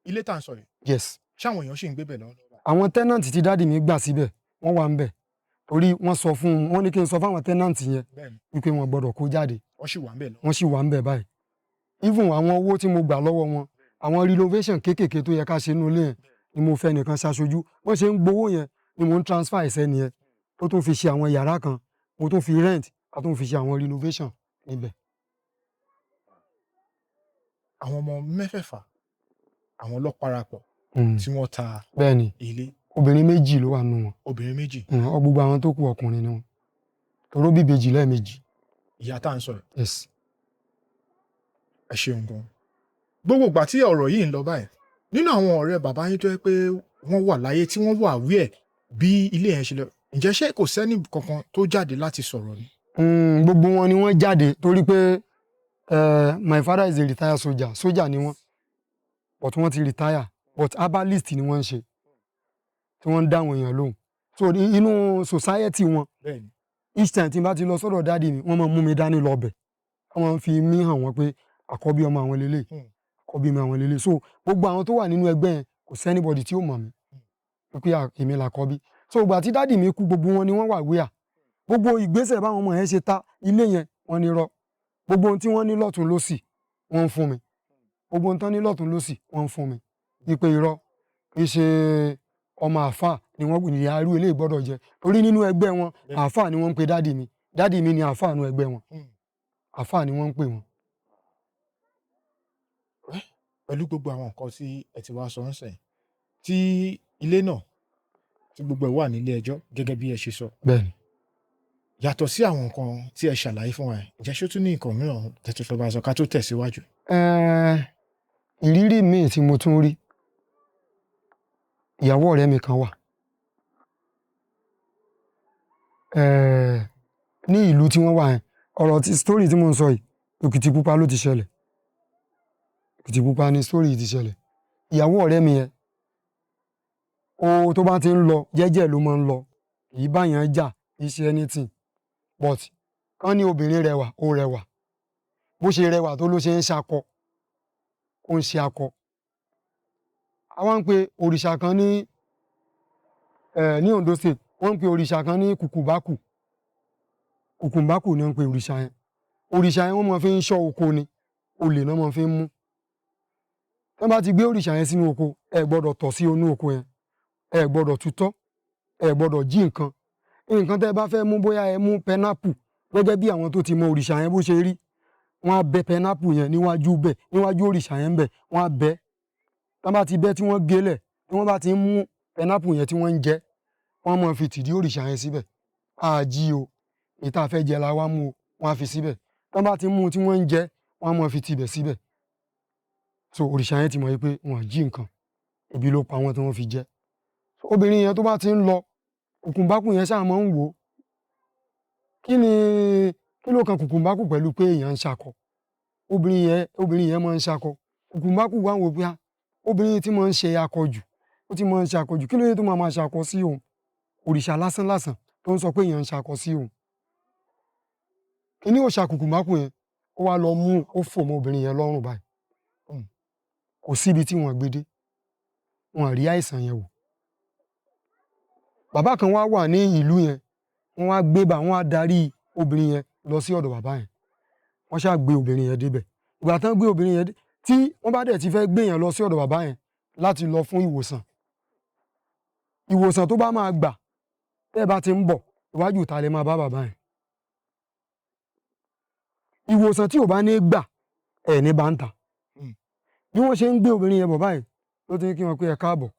ilé tá à ń sọ yìí. yes. ṣáwọn èèyàn ṣì ń gbé bẹ̀ lọ́wọ́. àwọn tẹ́nàntì tí dáàdì mi gbà síbẹ̀ wọ́n wà ń bẹ̀ torí wọ́n sọ fún un wọ́n ní kí n sọ fáwọn tẹ́nàntì yẹn wípé wọ́n gbọ́dọ̀ kó jáde. wọ́n sì wà ń bẹ̀ lọ. wọ́n sì wà ń bẹ̀ báyìí. even àwọn owó tí mo gbà lọ́wọ́ wọn àwọn renovation kéékèèké tó yẹ ká ṣe nínú ilé yẹn ni mo fẹ́ nìkan ṣaṣojú wọ́n ṣe ń gbowó yẹn ni mo ń transfer ẹ̀sẹ̀ nìyẹn tó tún fi ṣe àwọn yàrá kan mo tún fi rent a tún fi ṣe àwọn renovation níbẹ̀. àwọn ọmọ mẹ́fẹ̀ẹ̀fà àwọn ló parapọ̀ tí wọ́n ta bẹ́ẹ̀ni ilé. obìnrin méjì ló wà nù wọn. obìnrin méjì. gbogbo àwọn tó kù ọkùnrin ni wọn toró bí ìbejì lẹ́ẹ̀mejì. ìyá tá à ń sọ̀rọ̀. yes. ẹ ṣeun gan. gbogbo ìgbà tí ọ̀rọ̀ yìí ń lọ báyìí nínú àwọn ọ̀rẹ́ bàbá yín tó yẹ pé wọ́n wà láyé tí wọ́n wà wí ẹ̀ bí ilé yẹn ṣe lọ ǹjẹ́ ṣé kò sẹ́ni kankan tó jáde láti sọ̀rọ̀ ni. gbogbo wọn ni wọ́n jáde torí pé my father is a retired soldier ni wọ́n but wọ́n ti retire but herbalist ni wọ́n ń ṣe tí wọ́n ń dá àwọn èèyàn lóhùn so inú society wọn each time tí n bá ti lọ sọ́dọ̀ dáàdi mi wọ́n máa mú mi dání lọ bẹ̀ wọ́n máa fi mí hàn wọ́n pé àkọ́bí ọmọ àwọn lélẹ̀ àkọ́bí ọmọ àwọn lélẹ̀ so gbogbo àwọn tó wà nínú ẹgbẹ́ yẹn kò sí anybody tí ó mọ̀ mí pé èmi làkọ́bí so ìgbà tí dáàdi mi kú gbogbo wọn ni wọ́n wà wíyà gbogbo ìgbésẹ̀ báwọn ọmọ yẹn ṣe ta ilé yẹn wọ́n ní rọ gbogbo ohun tí wọ́n ní lọ́tún lósì wọ́n ń fún mi gbogbo ohun tán ní lọ́tún lósì wọ́n ń fún mi wípé irọ́ ìṣe ọmọ àáfà ni wọ́n ní arú ilé ìgbọ́dọ̀ jẹ torí nínú ẹgbẹ́ wọn àáfà ni wọ́n ń pe dáàdi mi ni àáfà nínú ẹgbẹ́ wọn àáfà ni wọ́n ń pè wọ́n. pẹ̀lú gbogbo àwọn nǹkan tí ẹ ti wá sọ ń sẹ́yìn tí ilé náà tí gbogbo ẹ̀ wà nílé ẹjọ́ gẹ́gẹ́ bí ẹ ṣe sọ. bẹ́ẹ̀ni. yàtọ̀ sí àwọn nǹkan tí ẹ ṣàlàyé fún wa ǹjẹ́ ṣó tún ní nǹkan mìíràn tẹ́tù fẹ́ bá sọ ká tó tẹ̀síwájú. ìrírí míì tí mo tún rí ìyàwó ọ̀rẹ́ mi kan wà ní ìlú tí wọ́n wà yẹn ọ̀rọ̀ tí story tí mo ń sọ yìí Òkìtìpupa ló ti ṣẹlẹ̀ Òkìtìpupa ni story yìí ti ṣẹlẹ̀ ìyàwó ọ̀rẹ́ mi yẹn tó bá ti ń lọ jẹ́jẹ́ ló máa ń lọ kì í báyàn jà kì í ṣe anything but kán ní obìnrin rẹwà ó rẹwà bó ṣe rẹwà tó ló ṣe ń ṣakọ ó ń ṣe akọ àwọn ń pe òrìṣà kan ní Ondo State wọ́n ń pe òrìṣà kan ní kùkùbákù ni wọ́n ń pe òrìṣà yẹn wọ́n máa fi ń ṣọ́ oko ni olè náà máa fi ń mú tí wọ́n bá ti gbé òrìṣà yẹn sínú oko ẹ gbọ́dọ̀ tọ̀ sí inú oko yẹn ẹ gbọ́dọ̀ tutọ́, ẹ gbọ́dọ̀ jí nǹkan tẹ́ ẹ bá fẹ́ mú bóyá ẹ mú pẹnápù gẹ́gẹ́ bí àwọn tó ti mọ òrìṣà yẹn bó ṣe rí wọ́n á bẹ pẹnápù yẹn níwájú òrìṣà yẹn bẹ̀ wọ́n á bẹ tán bá ti bẹ tí wọ́n gélẹ̀ tí wọ́n bá ti ń mú pẹnápù yẹn tí wọ́n ń jẹ wọ́n á máa fi tìdí òrìṣà yẹn síbẹ̀ á jí o èyí tá a fẹ́ jẹ la wá mú o wọ́n á fi síbẹ̀ tán bá ti mú tí wọ́n ń jẹ wọ́n á máa fi tibẹ̀ síbẹ̀ so òrìṣà yẹn ti mọ̀ pé wọ́n jí nǹkan ebi ló pa wọ́n tí wọ́n fi jẹ obìnrin yẹn tó bá ti ń lọ kùkùnbákù yẹn ṣáà máa ń wò ó kí ló kan kùkùnbákù pẹ̀lú pé èèyàn ń ṣakọ obìnrin yẹn máa ń ṣakọ kùkùnbákù wá ń wò pé obìnrin tí máa ń ṣe akọjù ó ti máa ń ṣakọjù kí ló dé tó máa ṣakọ sí òun òrìṣà lásán lásán tó ń sọ pé èèyàn ń ṣakọ sí òun kíní òòṣà kùkùnbákù yẹn ó wá lọ mú ó fò mọ́ obìnrin yẹn lọ́rùn báyìí kò síbi tí wọ́n gbé dé wọ́n rí àìsàn yẹn wò bàbá kan wá wà ní ìlú yẹn wọ́n wá gbé bá wọ́n á darí obìnrin yẹn lọ sí ọ̀dọ̀ bàbá yẹn wọ́n ṣáà gbé obìnrin yẹn débẹ̀ ìgbà tán gbé obìnrin yẹn tí wọ́n bá dẹ̀ ti fẹ́ gbé yẹn lọ sí ọ̀dọ̀ bàbá yẹn láti lọ fún ìwòsàn tó bá máa gbà tẹ́ bá ti ń bọ̀ iwájú ìta lè máa bá bàbá yẹn ìwòsàn tí ò bá ní gbà ẹ̀ ní bá ń ta bí wọ́n ṣe ń gbé obìnrin yẹn bọ̀ báyìí ló ti ní kí wọ́n pé ẹ káàbọ̀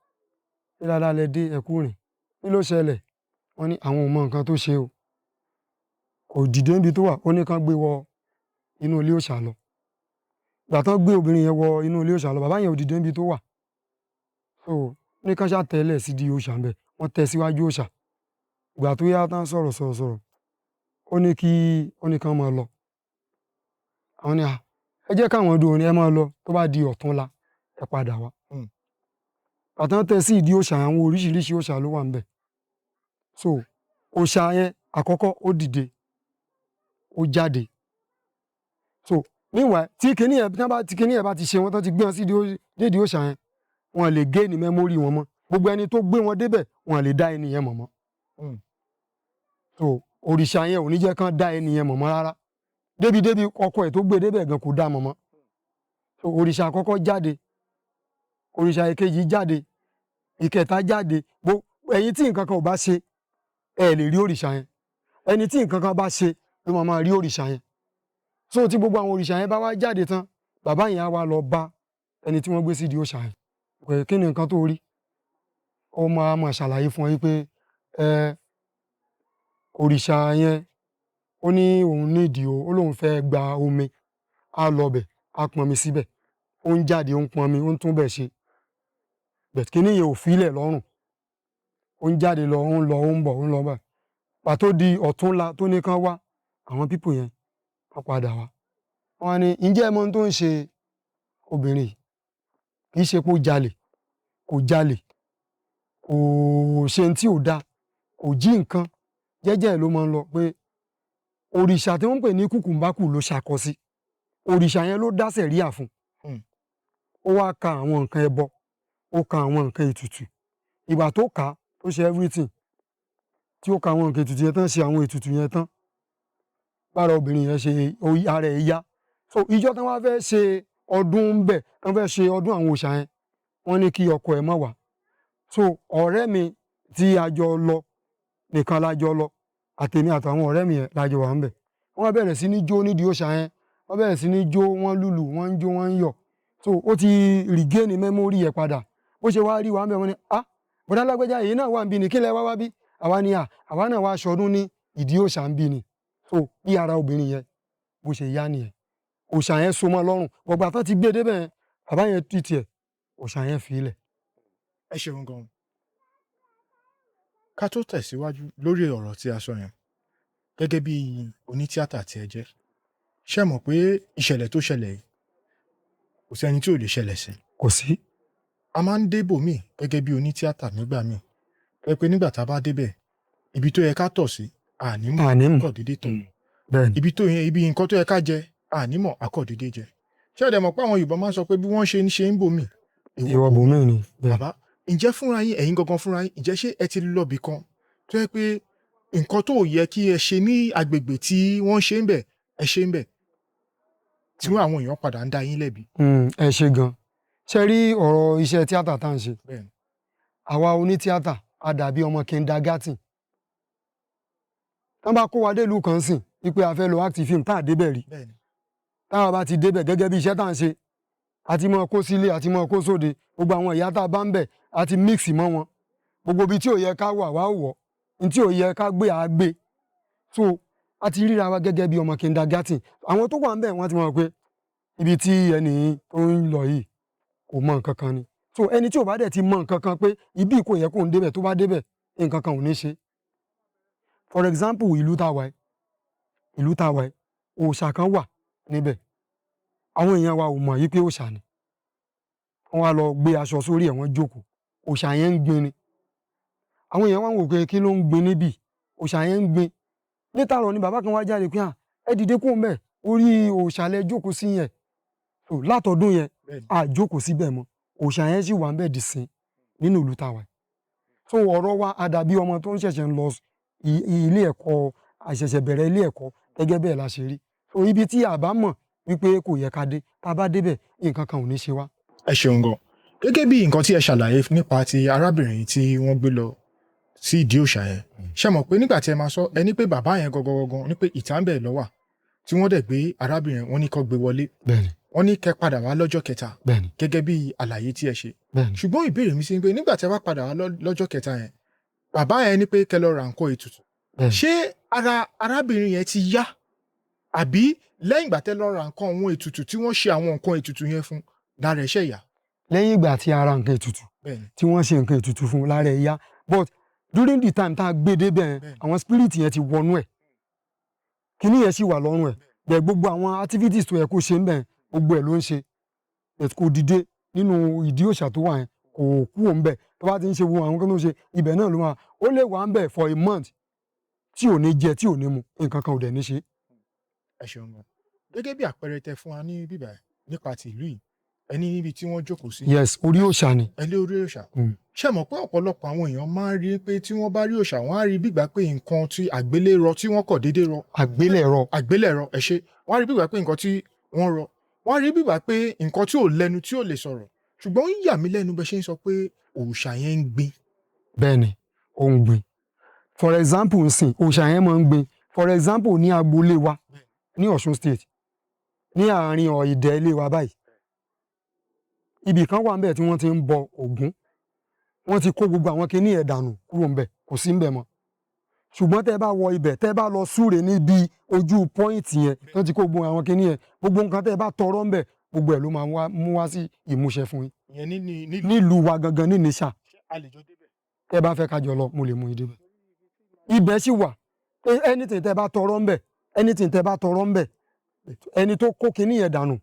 ṣé dáadáa lẹ dé ẹ kú rìn kí ló ṣẹlẹ̀ wọ́n ní àwọn ò mọ nǹkan tó ṣe o kò dìde níbi tó wà ó ní kán gbé wọ inú ilé òòṣà lọ ìgbà tán gbé obìnrin yẹn wọ inú ilé òòṣà lọ bàbá yẹn ò dìde níbi tó wà so ní kán ṣá tẹ́lẹ̀ sí di òòṣà ń bẹ̀ wọ́n tẹ́ síwájú òòṣà ìgbà tó yá tán sọ̀rọ̀ ó ní kán máa lọ àwọn ni ẹ jẹ́ káwọn dùn ní ẹ máa lọ tó bá di ọ̀túnla ẹ padà wá àtàn tẹ́ sí ìdí òòṣà àwọn oríṣiríṣi òòṣà ló wà ń bẹ̀ so òòṣà yẹn àkọ́kọ́ ó dìde ó jáde so meanwhile tí kinní yẹn bá ti ṣe wọn tán ti gbé wọn sí dédìí òòṣà yẹn wọn lè gé ní mẹ́mórì wọn mọ́ gbogbo ẹni tó gbé wọn débẹ̀ wọn lè dá ẹni yẹn mọ̀ mọ́ so òrìṣà yẹn ò ní jẹ́ kán dá ẹni yẹn mọ̀ mọ́ rárá débi ọkọ ẹ̀ tó gbé débẹ̀ gan kò dá mọ̀ mọ́ so òrìṣà àkọ́kọ́ jáde òrìṣà èkejì jáde ìkẹta jáde ẹ̀yin tí nǹkan kan ò bá ṣe ẹ lè rí òrìṣà yẹn ẹni tí nǹkan kan bá ṣe ló máa rí òrìṣà yẹn so tí gbogbo àwọn òrìṣà yẹn bá wá jáde tán bàbá yẹn á wá lọ bá ẹni tí wọ́n gbé sídìí òrìṣà yẹn pé kí ni nǹkan tó rí ó máa ṣàlàyé fún ẹ pé òrìṣà yẹn ó ní òun nídìí ó lóun fẹ́ gba omi á lọ bẹ̀ á pọnmi síbẹ̀ ó ń jáde ó ń pọnmi ó ń tún bẹ̀ ṣe bẹ̀t kí níyẹn ò fílẹ̀ lọ́rùn ó ń jáde lọ ó ń lọ ó ń bọ̀ ó ń lọ báyìí pàtó di ọ̀túnla tó ní kán wá àwọn pípò yẹn wọ́n padà wá wọ́n ní ǹjẹ́ ẹ mọ ohun tó ń ṣe obìnrin yìí kì í ṣe pé ó jalè kò ṣe ohun tí ò dáa kò jí nǹkan jẹ́jẹ́ ló máa ń lọ pé òrìṣà tí wọ́n ń pè ní kùkùnbákù ló ṣàkọ sí òrìṣà yẹn ló dá sẹ̀ríà fún ó wá ka àwọn nǹkan ẹbọ ó ka àwọn nǹkan ètùtù ìgbà tó kà á tó ṣe everything tí ó ka àwọn nǹkan ètùtù yẹn tán ṣe àwọn ètùtù yẹn tán bára obìnrin yẹn ṣe ara ẹ̀ yá so ìjọ tí wọ́n fẹ́ ṣe ọdún ń bẹ̀ wọ́n fẹ́ ṣe ọdún àwọn òòṣà yẹn wọ́n ní kí ọkọ ẹ̀ má wá so ọ̀rẹ́ mi tí a jọ lọ nìkan la jọ lọ àtèmi àtàwọn ọ̀rẹ́ mi yẹn la jọ wà ń bẹ̀ wọ́n bẹ̀rẹ̀ sí ní jó nídìí òòṣà yẹn wọ́n bẹ̀rẹ̀ sí ní jó wọ́n lùlù wọ́n ń jó wọ́n ń yọ̀ so ó ti regain memory yẹn padà bó ṣe wá rí wa ń bẹ̀ wọ́n ní bọ̀dá lágbẹ́já èyí náà wà ń bí ni kí lẹ wá bí àwa ni àwa náà wá aṣọdún ní ìdí òòṣà ń bí ni so bí ara obìnrin yẹn bó ṣe yá nìyẹn òòṣà yẹn so mọ́ lọ́rùn gbọ̀gbà tán ti gbé débẹ̀ yẹn bàbá yẹn tú tiẹ̀ òòṣà yẹn fi ilẹ̀. ẹ ṣeun gan ká tó tẹ̀síwájú lórí ọ̀rọ̀ tí a sọ yẹn gẹ́gẹ́ bí onítíátà tí ẹ jẹ́ ṣé mọ̀ pé ìṣẹ̀lẹ̀ tó ṣẹlẹ̀ yìí kò sẹ́ni tí ò lè ṣẹlẹ̀ sí. kò sí. a máa ń débò míì gẹ́gẹ́ bí onítíátà nígbà míì ẹ pé nígbà tá a bá débẹ̀ ibi tó yẹ ká tọ̀ sí ànímọ̀ kọ̀ déédéé tọ̀ ibi nǹkan tó yẹ ká jẹ ànímọ̀ akọ̀ déédéé jẹ ṣé ẹ̀dẹ̀ mọ̀ pé àwọn Yorùbá máa ń sọ pé bí wọ́n ṣe ń ṣe ń bò mí. ìwọ bò mí ni. bàbá ǹjẹ́ fúnra yín ẹ̀yin gangan fúnra yín ǹjẹ́ ṣé ẹ ti lọ́bì kan tó yẹ pé nǹkan tó yẹ kí ẹ ṣe ní agbègbè tí wọ́n ṣe ń bẹ̀ ẹ ṣe ń bẹ̀ tí wọ́n àwọn èèyàn padà ń dá yín lẹ́bi. ẹ ṣe gan ṣe rí ọ̀rọ̀ iṣẹ́ tíátà tá à ń ṣe àwa onítíátà a dàbí ọmọ kindergarten tán bá kó wa délùú kan sìn wípé a fẹ́ lọ act film tá à débẹ̀ rí bẹ́ẹ̀ni táwa bá ti débẹ̀ gẹ́gẹ́ bí iṣẹ́ tá à ń ṣe àti mọ́ kó sílé àti mọ́ kó sóde gbogbo àwọn ìyá tá a bá ń bẹ̀ àti mix mọ́ wọn gbogbo ibi tí ò yẹ ká wà wá wọ̀ ní tí ò yẹ ká gbé à gbé so a ti ríra wa gẹ́gẹ́ bí ọmọ kindergarten àwọn tó wà ń bẹ̀ wọ́n ti mọ̀ pé ibi tí ẹni tó ń lọ yìí kò mọ nǹkan kan ni so ẹni tí ò bá dẹ̀ ti mọ nǹkan kan pé ibi kò yẹ kó ń débẹ̀ tó bá débẹ̀ nǹkan kan ò ní ṣe for example ìlú tá a wà yìí òòṣà kan wà níbẹ̀ àwọn èèyàn wa ò mọ̀ yí pé òòṣà ni wọ́n wá lọ gbé aṣọ sórí ẹ̀ wọ́n jókòó òòṣà yẹn ń gbin ni àwọn èèyàn wá ń wò pé kí ló ń gbin níbì òòṣà yẹn ń gbin létà rọ ni bàbá kan wá jáde pé ẹ dìde kó ń bẹ̀ orí òòṣà lẹ jókòó sí yẹn so látọdún yẹn a jókòó síbẹ̀ mọ́ òòṣà yẹn sì wà ń bẹ̀ dìsín nínú ìlú tàwa so ọ̀rọ̀ wa a dàbí ọmọ tó ń ṣẹ̀ṣẹ̀ ń lọ ilé ẹ̀kọ́ àṣẹ̀ṣẹ̀ bẹ̀rẹ̀ ilé ẹ̀kọ́ gẹ́gẹ́ bẹ́ẹ̀ la ṣe rí so ibi tí a bá mọ̀ wípé kò yẹ ká dé tá a bá débẹ̀ nǹkan kan ò ní ṣe wá. ẹ ṣeun gan gẹ́gẹ́ bí nǹkan tí ẹ ṣàlàyé nípa ti arábìnrin tí wọ́n gbé lọ sí ìdí òòṣà yẹn ṣe mọ̀ pé nígbà tí ẹ máa sọ ẹ ní pé bàbá yẹn gangan ní pé ìta ń bẹ̀ ló wà tí wọ́n dẹ̀ gbé arábìnrin wọn ní kó gbé wọlé bẹ́ẹ̀ni wọ́n ní kẹ́ padà wá lọ́jọ́ kẹta bẹ́ẹ̀ni gẹ́gẹ́ bí àlàyé tí ẹ ṣe bẹ́ẹ̀ni ṣùgbọ́n ìbéèrè mi sí ni pé nígbà tí ẹ bá padà wá lọ́jọ́ kẹta yẹn bàbá yẹn ní pé kẹ́ lọ ra nǹkan ètùtù bẹ́ẹ̀ni ṣé ara arábìnrin yẹn ti yá àbí lẹ́yìn ìgbà tẹ́ lọ ra nǹkan àwọn ètùtù tí wọ́n ṣe àwọn nǹkan ètùtù yẹn fún lára ẹ̀ṣẹ̀ ìyá. lẹ́yìn ìgbà tí a ra nǹkan ètùtù bẹ́ẹ̀ni tí wọ́n ṣe nǹkan ètùtù fún lára ẹ̀ yá but during the time tá a gbé débẹ̀ yẹn Bẹ́ẹ̀ni. àwọn spirit yẹn ti wọnú ẹ̀ kíní yẹn sì wà lọ́rùn ẹ̀ bẹ́ẹ̀ gbogbo àwọn activities tó yẹ kó ṣe ń bẹ̀ gbogbo ẹ̀ ló ń ṣe kò dìde nínú ìdí òòṣà tó wà yẹn kò kú òun bẹ̀ tó bá ti ń ṣe gbogbo àwọn kan tó ń ṣe ibẹ̀ náà ló máa ó lè wà ń bẹ̀ for a month tí ò ní jẹ tí ò ní mu nǹkan kan ò dẹ̀ ní ṣe. ẹ ṣeun gan gẹ́gẹ́ bí àpẹẹrẹ tẹ́ fún wa ní bíbá ẹ̀ nípa ti ìlú yìí ẹni níbi tí wọ́n jókòó sí yes orí òòṣà ni. ẹlẹ́ orí òòṣà Mm. ṣe mọ̀ pé ọ̀pọ̀lọpọ̀ àwọn èèyàn máa ń rí pé tí wọ́n bá rí òòṣà wọ́n á rí bígbà pé nǹkan tí àgbélẹ̀rọ tí wọ́n kọ̀ déédéé rọ àgbélẹ̀rọ àgbélẹ̀rọ ẹ ṣé wọ́n á rí bígbà pé nǹkan tí wọ́n rọ wọ́n á rí bígbà pé nǹkan tí ò lẹ́nu tí ò lè sọ̀rọ̀ ṣùgbọ́n ó ń yà mí lẹ́nu bẹ́ ṣe ń sọ pé òòṣà yẹn ń gbin bẹ́ẹ̀ ni ó ń gbin for example nsìn òòṣà yẹn máa ń gbin for example ní agboolé wa ní Ọ̀ṣun state ní àárín ìdẹ ilé wa báyìí ibì kan wà ńbẹ̀ tí wọ́n ti ń bọ Ògún wọ́n ti kó gbogbo àwọn kinní ẹ̀ dànù kúrò ńbẹ̀ kò sí ńbẹ̀ mọ́ ṣùgbọ́n tẹ́ bá wọ ibẹ̀ tẹ́ bá lọ súre níbi ojú pọ́ìntì yẹn tó ti kó gbogbo àwọn kinní yẹn gbogbo nǹkan tẹ́ bá tọrọ ńbẹ̀ gbogbo ẹ̀ ló máa mú wá sí ìmúṣẹ fún yín ìyẹn ní nílùú wa gangan ní Ìníṣà àlejò débẹ̀. tẹ́ bá fẹ́ kájọ lọ mo lè mú yín débẹ̀ ibẹ̀ sì wà anything tẹ́ bá tọrọ ńbẹ̀ anything tẹ́ bá tọrọ ńbẹ̀ ẹni tó kó kinní yẹn dànù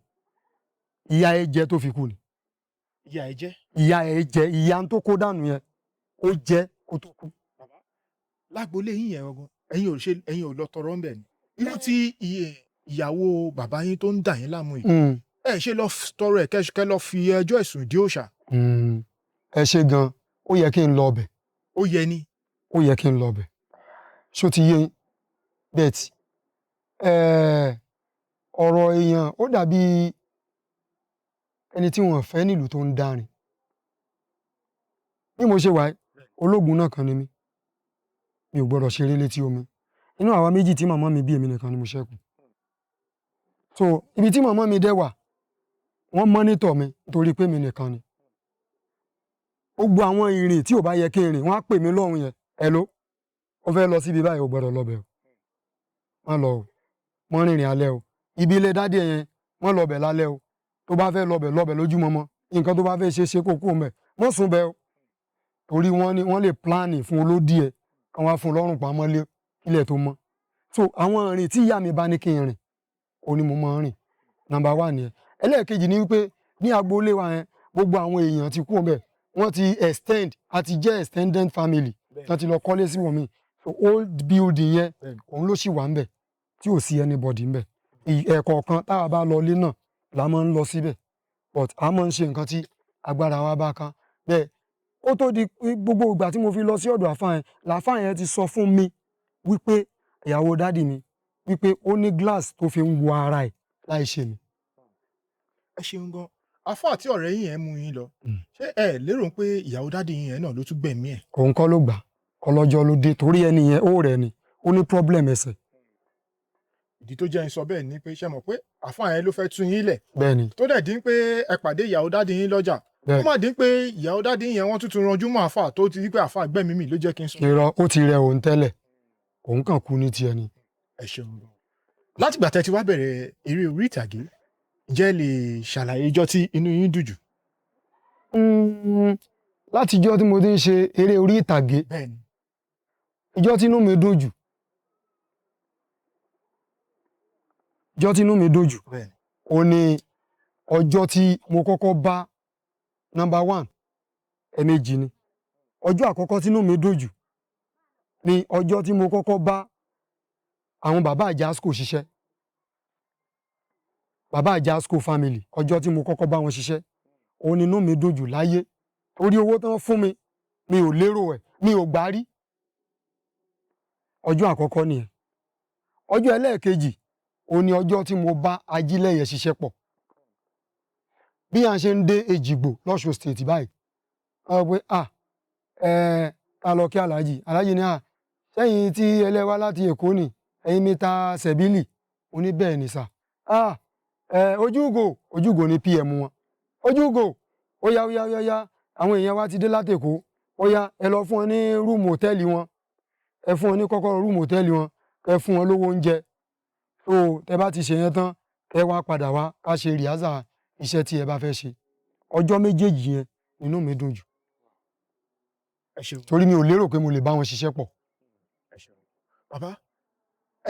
ìyà ẹ̀ jẹ tó fi kú ni ìyá ẹ jẹ́ ìyà ẹ̀ jẹ ìyà tó kó dànù yẹn ó jẹ kó tó kú. lágboolé yín yẹn gangan ẹ̀yin ò lọ tọrọ ńbẹ̀ ni irú tí ìyàwó bàbá yín tó ń dà yín láàmú yìí ẹ ṣe lọ tọrọ ẹ kẹ́ lọ fi ẹjọ́ ẹ̀sùn ìdí òòṣà. ẹ ṣe gan ó yẹ kí n lọ ọbẹ̀ ó yẹ ni ó yẹ kí n lọ ọbẹ̀ ṣó ti yé yín bẹ́ẹ̀ tí ọ̀rọ̀ èèyàn ó dàbí ẹni tí wọ́n fẹ́ nílùú tó ń dárin bí mo ṣe wà yìí ológun náà kan ni mí mi ò gbọ́dọ̀ ṣeré létí omi inú àwa méjì tí màmá mi bí èmi nìkan ni mo ṣẹ́kù so ibi tí màmá mi dẹ̀ wà wọ́n mọ́nítọ̀ mi nítorí pé mi nìkan ni gbogbo àwọn ìrìn tí ò bá yẹ kí n rìn wọ́n á pè mí lọ́hùn yẹn hello ó fẹ́ lọ síbi báyìí ò gbọ́dọ̀ lọ́bẹ̀ o wọ́n lọ o wọ́n rìnrìn alẹ́ o ibi ilé dádì ẹ̀ yẹn wọ́n lọ́bẹ̀ lálẹ́ o tó bá fẹ́ lọ́bẹ̀ lójúmọmọ nǹkan tó bá fẹ́ ṣe kó kú mẹ́ mọ́ sùn bẹ́ o torí wọ́n lè pláàni fún olódì ẹ̀ kàn wá fún lọ́rùn pamọ́ lé ilẹ̀ tó mọ́ so àwọn ìrìn tí ìyá mi bá ní kí n rìn ó ní mo máa ń rìn number one yẹn ẹlẹ́ẹ̀kejì ni wípé ní agboolé wa yẹn gbogbo àwọn èèyàn ti kú ọbẹ̀ wọ́n ti extend àti jẹ́ extended family wọ́n ti lọ kọ́lé sí wọn mi so old building yẹn òun ló sì wà ńbẹ̀ tí ò sí anybody ńbẹ̀ ẹ̀kọ̀ọ̀kan táwa bá lọ ilé náà la máa ń lọ síbẹ̀ but a máa ń ṣe nǹkan tí agbára wa bá ká bẹ́ẹ̀ ó tó di gbogbo ìgbà tí mo fi lọ sí ọ̀dọ̀ àfáà yẹn làfáà yẹn ti sọ fún mi wípé ìyàwó dádì mi wípé ó ní glass tó fi ń wo ara ẹ̀ láì ṣe mi. ẹ ṣeun gan afọ àti ọ̀rẹ́ yín yẹn mú yín lọ ṣé ẹ lérò pé ìyàwó dádì yín yẹn náà ló tún gbẹ̀mí ẹ̀. òun kọ́ ló gbà ọlọ́jọ́ ló dé torí ẹni yẹn ó rẹ̀ ni ó ní problem ẹsẹ̀. ìdí tó jẹ́ ń sọ bẹ́ẹ̀ ni pé ṣe mọ̀ pé àfáà yẹn ló fẹ́ tú yín lẹ̀ bẹ́ẹ̀ ni tó dẹ̀ dín pé ẹ pàdé ìyàwó dádì yín lọ́jà ó bẹ́ẹ̀ má dín pé ìyàwó dádì yín yẹn wọ́n tuntun ranjú mọ́ àfáà tó ti rí pé àfáà gbẹ̀mí mi ló jẹ́ kí n sọ. irọ́ ó ti rẹ òun tẹ́lẹ̀ òun kàn kú ní tiẹ̀ ni. ẹ ṣeun gan. látìgbà tẹ́ ti wá bẹ̀rẹ̀ eré orí ìtàgé ǹjẹ́ ẹ lè ṣàlàyé ijọ́ tí inú yín dùn jù. látijọ́ tí mo ti ń ṣe eré orí ìtàgé bẹ́ẹ̀ni ìjọ́ tí inú mi dùn jù bẹ́ẹ̀ni ó ní ọjọ́ tí mo kọ́kọ́ bá nọ́mbà 1 ẹ̀ẹ̀mejì ni ọjọ́ àkọ́kọ́ tí inú mi dùn jù ni ọjọ́ tí mo kọ́kọ́ bá àwọn bàbá Àjàsco ṣiṣẹ́ bàbá Àjàsco family ọjọ́ tí mo kọ́kọ́ bá wọn ṣiṣẹ́ òun ni inú mi dùn jù láyé torí owó tán fún mi mi ò lérò ẹ̀ mi ò gbà rí ọjọ́ àkọ́kọ́ nìyẹn ọjọ́ ẹlẹ́ẹ̀kejì òun ni ọjọ́ tí mo bá Ajílẹ̀yẹ ṣiṣẹ́ pọ̀ bí a ṣe ń dé Èjìgbò lọ́ṣun state báyìí wọ́n sọ pé ta lọ kí aláàjì ní sẹ́yìn tí ẹlẹ́wà láti Èkó ni ẹ̀yin mi ta sẹ̀bílì oní bẹ́ẹ̀ ni sà ojúgò ní pm wọn ojúgò ó yá àwọn èèyàn wa ti dé láti Èkó ó yá ẹ lọ fún wọn ní rúùmù hòtẹ́ẹ̀lì wọn ẹ fún wọn ní kọ́kọ́rọ́ rúùmù hòtẹ́ẹ̀lì wọn ẹ fún wọn lówó oúnjẹ tó tẹ bá ti ṣe yẹn tán ẹ wá padà wá ká ṣe rìhásà iṣẹ́ tí ẹ bá fẹ́ ṣe ọjọ́ méjèèjì yẹn inú mi dùn jù ẹ ṣeun torí mi ò lérò pé mo lè bá wọn ṣiṣẹ́ pọ̀. ẹ ṣeun. bàbá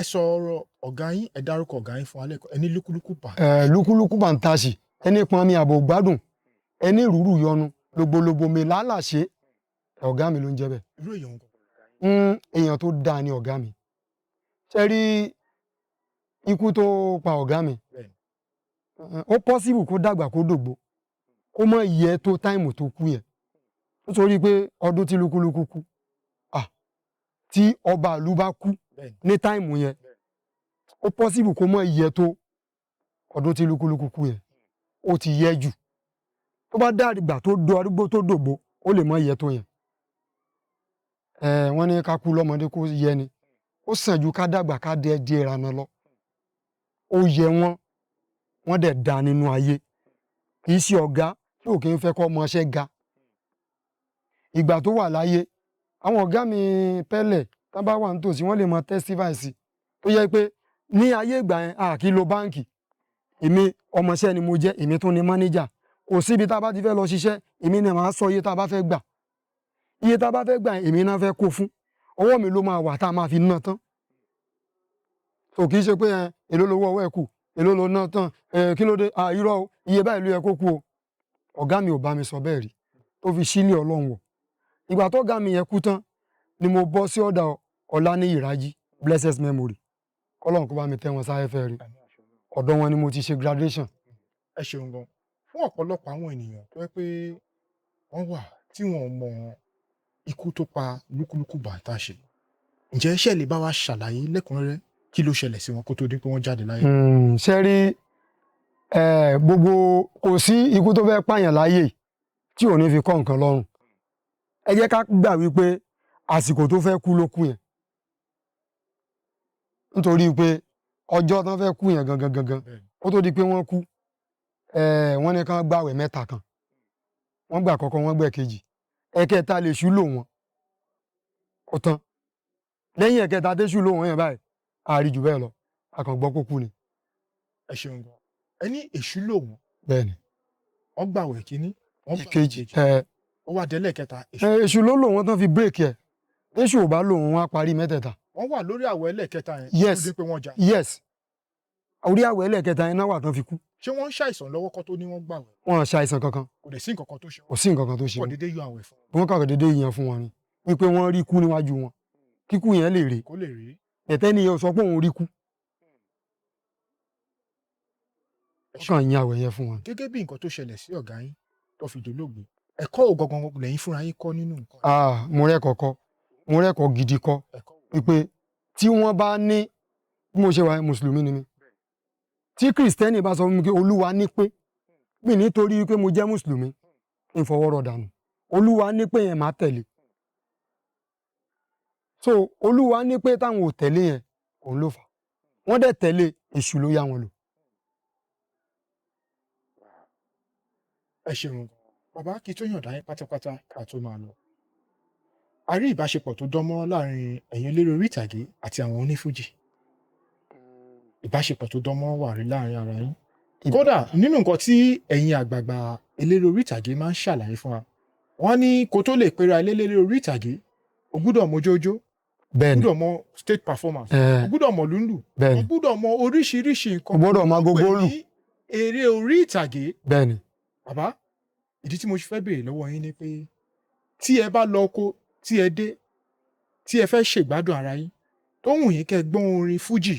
ẹ sọ̀rọ̀ ọ̀gá yín ẹ dárúkọ ọ̀gá yín fún alẹ́ ẹni lúkúlúkú pa. lúkúlúkú bá ń taṣì ẹni pọn mi àbò gbádùn ẹni rúrú yọnu logbologbo mi lálàṣe ọ̀gá mi ló ń jẹ́ bẹ́ẹ̀. irú èèyàn kan. èèyàn tó dáa ni ọ̀gá mi ṣe rí ikú tó pa ọ̀gá mi ó pọ́sibù kó dàgbà kó dògbó kó mọ̀ yẹ tó táìmù tó kú yẹn nítorí pé ọdún tí lúkúlúkú kú tí ọba ìlú bá kú ní táìmù yẹn ó pọ́sibù kó mọ̀ yẹ tó ọdún tí lúkúlúkú kú yẹn ó ti yẹ jù tó bá dàgbà tó do arúgbó tó dògbó ó lè mọ̀ yẹ tó yẹn wọ́n ní ká kú lọ́mọdé kó yẹ ni ó sàn ju ká dàgbà ká dé di ìrànà lọ ó yẹ wọ́n dẹ̀ dá nínú ayé kì í ṣe ọ̀gá tí ò kí ń fẹ́ kọ́ ọmọọṣẹ́ ga ìgbà tó wà láyé àwọn ọ̀gá mi pẹ́lẹ̀ tá bá wà nítòsí wọ́n lè mọ testify sí tó yẹ pé ní ayé ìgbà yẹn a kì í lo báǹkì èmi ọmọọṣẹ́ ni mo jẹ́ èmi tún ni mánéjà kò síbi tá a bá ti fẹ́ lọ ṣiṣẹ́ èmi ni màá sọ iye tá a bá fẹ́ gbà iye tá a bá fẹ́ gbà èmi náà fẹ́ kó fún ọwọ́ mi ló máa wà tá a máa fi ná tán so kì í ṣe pé èló lówó ọwọ́ ẹ̀ kù èló ló ná tán kí ló dé irọ́ iye báyìí ló yẹ kó kú o ọ̀gá mi ò bá mi sọ bẹ́ẹ̀ rí tó fi sílé ọlọ́run wọ̀ ìgbà tó ọ̀gá mi yẹn kú tán ni mo bọ́ sí ọ̀dà Ọláníyì Rájí blessed memory kọ́lọ́run kó bá mi tẹ́ wọn sáfẹ́fẹ́ rí ọ̀dọ̀ wọn ni mo ti ṣe graduation. ẹ ṣeun gan fún ọ̀pọ̀lọpọ̀ àwọn ènìyàn tó yẹ pé wọ́n wà tí wọ́n mọ ikú tó pa lúkúlúkú Bàǹtàṣe ǹjẹ́ ṣé lè bá wa ṣàlàyé lẹ́kùnrẹ́rẹ́ kí ló ṣẹlẹ̀ sí wọn kó tó di pé wọ́n jáde láyé. ṣe rí gbogbo kò sí ikú tó fẹ́ pààyàn láyé tí ò ní fi kọ́ nǹkan lọ́rùn ẹ jẹ́ ká gbà wípé àsìkò tó fẹ́ kú ló kú yẹn nítorí pé ọjọ́ tán fẹ́ kú yẹn gangan ó tó di pé wọ́n kú wọ́n ní kán gbàwẹ̀ mẹ́ta kan wọ́n gbà àkọ́kọ́ wọ́n gbà kejì ẹ̀kẹta lè ṣú lò wọ́n ó tán lẹ́yìn ẹ̀kẹta dé ṣú lò wọ́n yẹn báyìí àárí jù bẹ́ẹ̀ lọ àkàngbọ́ kó kú ni. ẹ ṣeun gan ẹ ní èṣù lò wọ́n. bẹ́ẹ̀ni. wọ́n gbàwẹ̀ kínní wọ́n gbà kejì ó wà délẹ̀ kẹta. èṣù ló lò wọ́n tán fi bírèkì ẹ̀ èṣù ò bá lò wọ́n á parí mẹ́tẹ̀ẹ̀ta. wọ́n wà lórí àwẹ̀ ẹlẹ́kẹta yẹn. yes tó dé pé wọ́n jà. yes orí àwẹ̀ ẹlẹ́kẹta yẹn náà wà tán fi kú. ṣé wọ́n ń ṣàìsàn lọ́wọ́ kan tó ní wọ́n gbàwẹ̀. wọn ò ṣàìsàn kankan. kò dẹ̀ sí nǹkan kan tó ṣe kò sí nǹkan kan tó ṣe wọn. kò dédé yọ àwẹ̀ fún wọn. wọn kàn dédé yẹn fún wọn ni wípé wọ́n rí kú níwájú wọn kíkú yẹn lè rè. kó lè rí. ẹ̀tẹ́ nìyẹn sọ pé òun rí kú. wọ́n kàn yín àwẹ̀ yẹn fún wọn. gẹ́gẹ́ bí nǹkan tó ṣẹlẹ̀ sí ọ̀gá yín tó fi dolóògbé ẹ̀kọ́ ò gangan lẹ́yìn fúnra yín kọ́ nínú nǹkan. mo rẹ́kọ̀ọ́ gidi kọ́ wípé tí wọ́n bá ní bí mo ṣe wà mùsùlùmí ni mi tí kìrìsìtẹ́nì bá sọ fún mi pé olúwa ní pé mi nítorí pé mo jẹ́ mùsùlùmí kí n fọwọ́ rọ̀ dànù olúwa ní pé yẹn máa tẹ̀lé so olúwa ní pé táwọn ò tẹ̀lé yẹn òun ló fà wọ́n dẹ̀ tẹ̀lé èṣù ló yá wọn lò. ẹ ṣeun bàbá kí tó yànda yín pátápátá ká tó máa lọ. a rí ìbáṣepọ̀ tó dán mọ́ láàrin ẹ̀yin eléré orí ìtàgé àti àwọn onífújì. ìbáṣepọ̀ tó dán mọ́ wà rí láàrin ara yín. kódà nínú nǹkan tí ẹ̀yin àgbààgbà eléré orí ìtàgé máa ń ṣàlàyé fún wa wọ́n ní kó tó lè pera eléré orí ìtàgé o gbúdọ̀ mọ jójó o bẹ́ẹ̀ni gbúdọ̀ mọ stage performance o gbúdọ̀ mọ lúndù o bẹ́ẹ̀ni gbúdọ̀ mọ oríṣiríṣi nǹkan o gbọ́dọ̀ mọ tó gbogbo pè olù ní eré orí ìtàgé. bẹ́ẹ̀ni bàbá ìdí tí mo fẹ́ béèrè lọ́wọ́ yín ni pé tí ẹ bá lọ oko tí ẹ dé tí ẹ fẹ́ ṣègbádùn ara yín tó wù yín kẹ́ gbọ́n orin fújì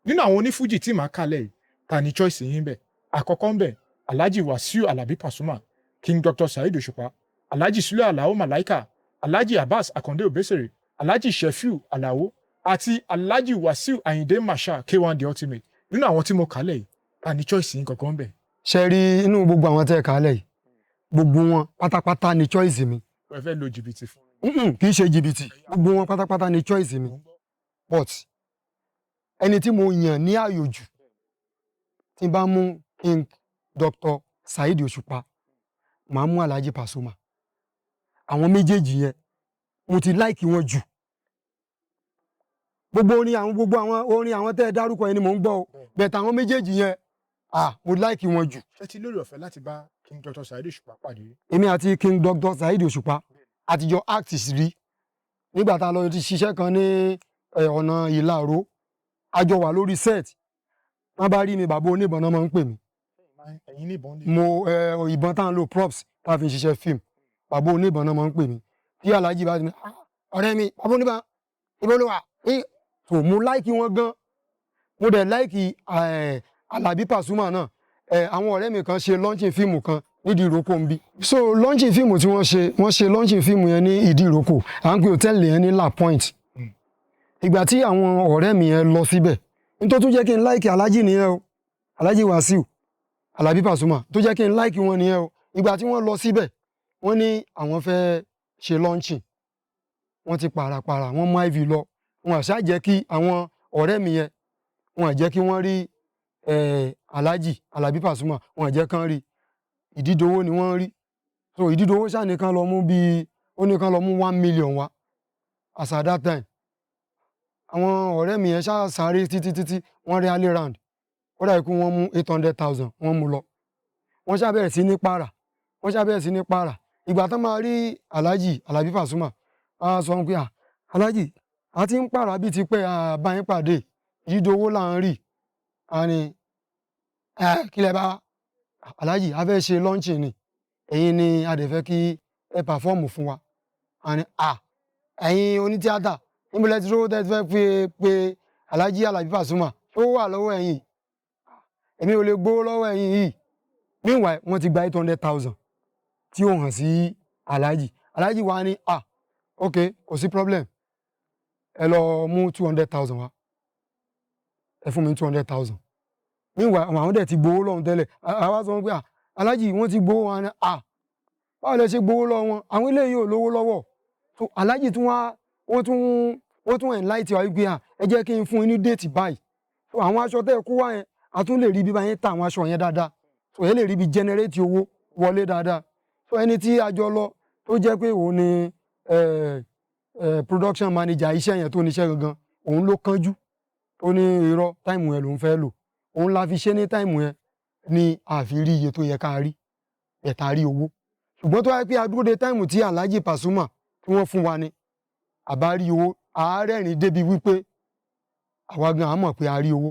nínú àwọn onífújì tí màá kalẹ̀ yìí ta ni choice yín bẹ̀ àkọ́kọ́ ń bẹ̀ alhaji wasiu alabi pasuma king dr saheed òṣùpá alhaji sule alao malaika alhaji abbas akande obesere alhaji shefiu alao àti alhaji wasiu ayinde marshal k1 the ultimate nínú àwọn tí mo kalẹ̀ yìí ta ni choice yín kankan bẹ̀. ṣe rí inú gbogbo àwọn tẹ́ ẹ kálẹ̀ yìí gbogbo wọn pátápátá ni choice mi ẹ fẹ́ lo jìbìtì fún kì í ṣe jìbìtì gbogbo wọn pátápátá ni choice mi but ẹni tí mo yàn ní ààyò jù tí n bá mú king dr saheed òṣùpá màá mú alhaji pasuma àwọn méjèèjì yẹn mo ti láìkì wọn jù gbogbo àwọn orin àwọn tẹ́ ẹ dárúkọ yẹn ni mò ń gbọ́ o bẹ̀tẹ̀ àwọn méjèèjì yẹn mo láìkì wọn jù. ṣé ti lórí ọ̀fẹ́ láti bá king dr saheed òṣùpá pàdé. èmi àti king dr saheed òṣùpá àtijọ́ act rí nígbà tá a lọ ti ṣiṣẹ́ kan ní ọ̀nà ìlàró a jọ wà lórí set wọ́n bá rí mi bàbá oníbọn náà máa ń pè mí ẹ̀yin ní ìbọn ní. mo ìbọn tá à ń lo props tá a fi ṣiṣẹ́ fíìmù bàbá oníbọn náà máa ń pè mí tí alhaji bá ti ní ọ̀rẹ́ mi bàbá oníbọn ibo ló wà so mo láìkì wọn gan mo dẹ̀ láìkì alabi pasuma náà àwọn ọ̀rẹ́ mi kan ṣe launching fíìmù kan nídìí ìrókò ń bí so launching fíìmù tí wọ́n ṣe launching fíìmù yẹn ní ìdí ìrókò à ń pè hòtẹ́ẹ̀lì yẹn ní La Point ìgbà tí àwọn ọ̀rẹ́ mi yẹn lọ síbẹ̀ nítorí tó jẹ́ kí n láìkì alhaji nìyẹn o alhaji wasiu alabi pasuma tó jẹ́ kí n láìkì wọn nìyẹn o ìgbà tí wọ́n lọ síbẹ̀ wọ́n ní àwọn fẹ́ ṣe launching wọ́n ti pàràpàrà wọ́n mú iv lọ wọn àṣà jẹ́ kí àwọn ọ̀rẹ́ mi yẹn wọn à jẹ́ kí wọ́n rí alhaji alabi pasuma wọn à jẹ́ kán rí ìdídowó ni wọ́n rí so ìdídowó ṣáà nìkan lọ mú bíi ó nìkan lọ mú 1 million wá as at that time àwọn ọ̀rẹ́ mi yẹn ṣáà sáré títí wọ́n rí alley round ó dà ikú wọ́n mú 800,000 wọ́n mú lọ wọ́n ṣáà bẹ̀rẹ̀ sí ní pààrà ìgbà tán máa rí alhaji alabi pasuma a sọ pé alhaji a ti ń pààrà bíi ti pẹ́ àbáyín pàdé ìdídowó là ń rí àní kílẹ̀ bá alhaji a fẹ́ ṣe launching ni ẹ̀yin ni a dẹ̀ fẹ́ kí ẹ pàfọ́ọ̀mù fún wa àní ẹ̀yin onítíátà níbo lẹ ti rówó tẹ́ fẹ́ pe alhaji alabi pasuma tó wà lọ́wọ́ ẹ̀yin èmi ò lè gbowó lọ́wọ́ ẹ̀yin yìí meanwhile wọ́n ti gba 800,000 tí ó hàn sí alhaji wa ní ok kò sí problem ẹ lọ mú 200,000 wá ẹ fún mi 200,000 meanwhile àwọn dẹ̀ ti gbowó lọ́wọ́ tẹ́lẹ̀ àwa sọ pé alhaji wọ́n ti gbowó wọn ní báwo lẹ ṣe gbowó lọ́wọ́ wọn àwọn eléyìí ò lówó lọ́wọ́ so alhaji tún wá wọ́n tún enlighten wa wípé ẹ jẹ́ kí n fún yín ní déètì báyìí so àwọn aṣọ tẹ́ ẹ kó wá yẹn a tún lè rí bí báyẹn ta àwọn aṣọ yẹn dáadáa so ẹ lè rí bí generate owó wọlé dáadáa so ẹni tí a jọ lọ tó jẹ́ pé òun ni production manager iṣẹ́ yẹn tó níṣẹ́ gangan òun ló kánjú tó ní irọ́ táìmù yẹn lòún fẹ́ lò òun la fi ṣe ní táìmù yẹn ni a fi rí iye tó yẹ ká rí ẹ̀ta rí owó ṣùgbọ́n tó wáyé pé adúró de táìmù tí alhaji pasuma tí wọ́n fún wa ni àbá rí owó àárẹ̀rìn débi wípé àwa gan a mọ̀ pé a rí owó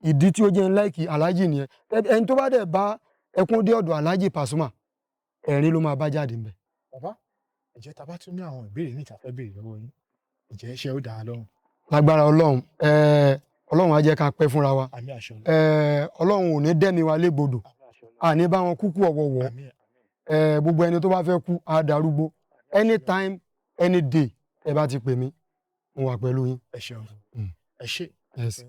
ìdí tí ó jẹ́ láìkì alhaji nìyẹn ẹni tó bá dẹ̀ bá ẹkún dé ọ̀dọ̀ alhaji pasuma ẹ̀rín ló máa bá jáde ńbẹ̀. bàbá ǹjẹ́ tá bá tún ní àwọn ìbéèrè ní ìtafẹ́ béèrè lọ́wọ́ yín ǹjẹ́ ṣé ó dáa lọ́rùn. lágbára ọlọ́run ọlọ́run á jẹ́ ká pẹ́ fúnra wa àmín àṣẹ ọlọ́run ò ní dẹ́mi wa légbodò àní bá wọn kúkú ọ̀wọ̀wọ̀ gbogbo ẹni tó bá fẹ́ kú á darúgbó anytime any day ẹ bá ti pè mí mo wà pẹ̀lú yín. ẹ ṣeun ẹ ṣé. Yes.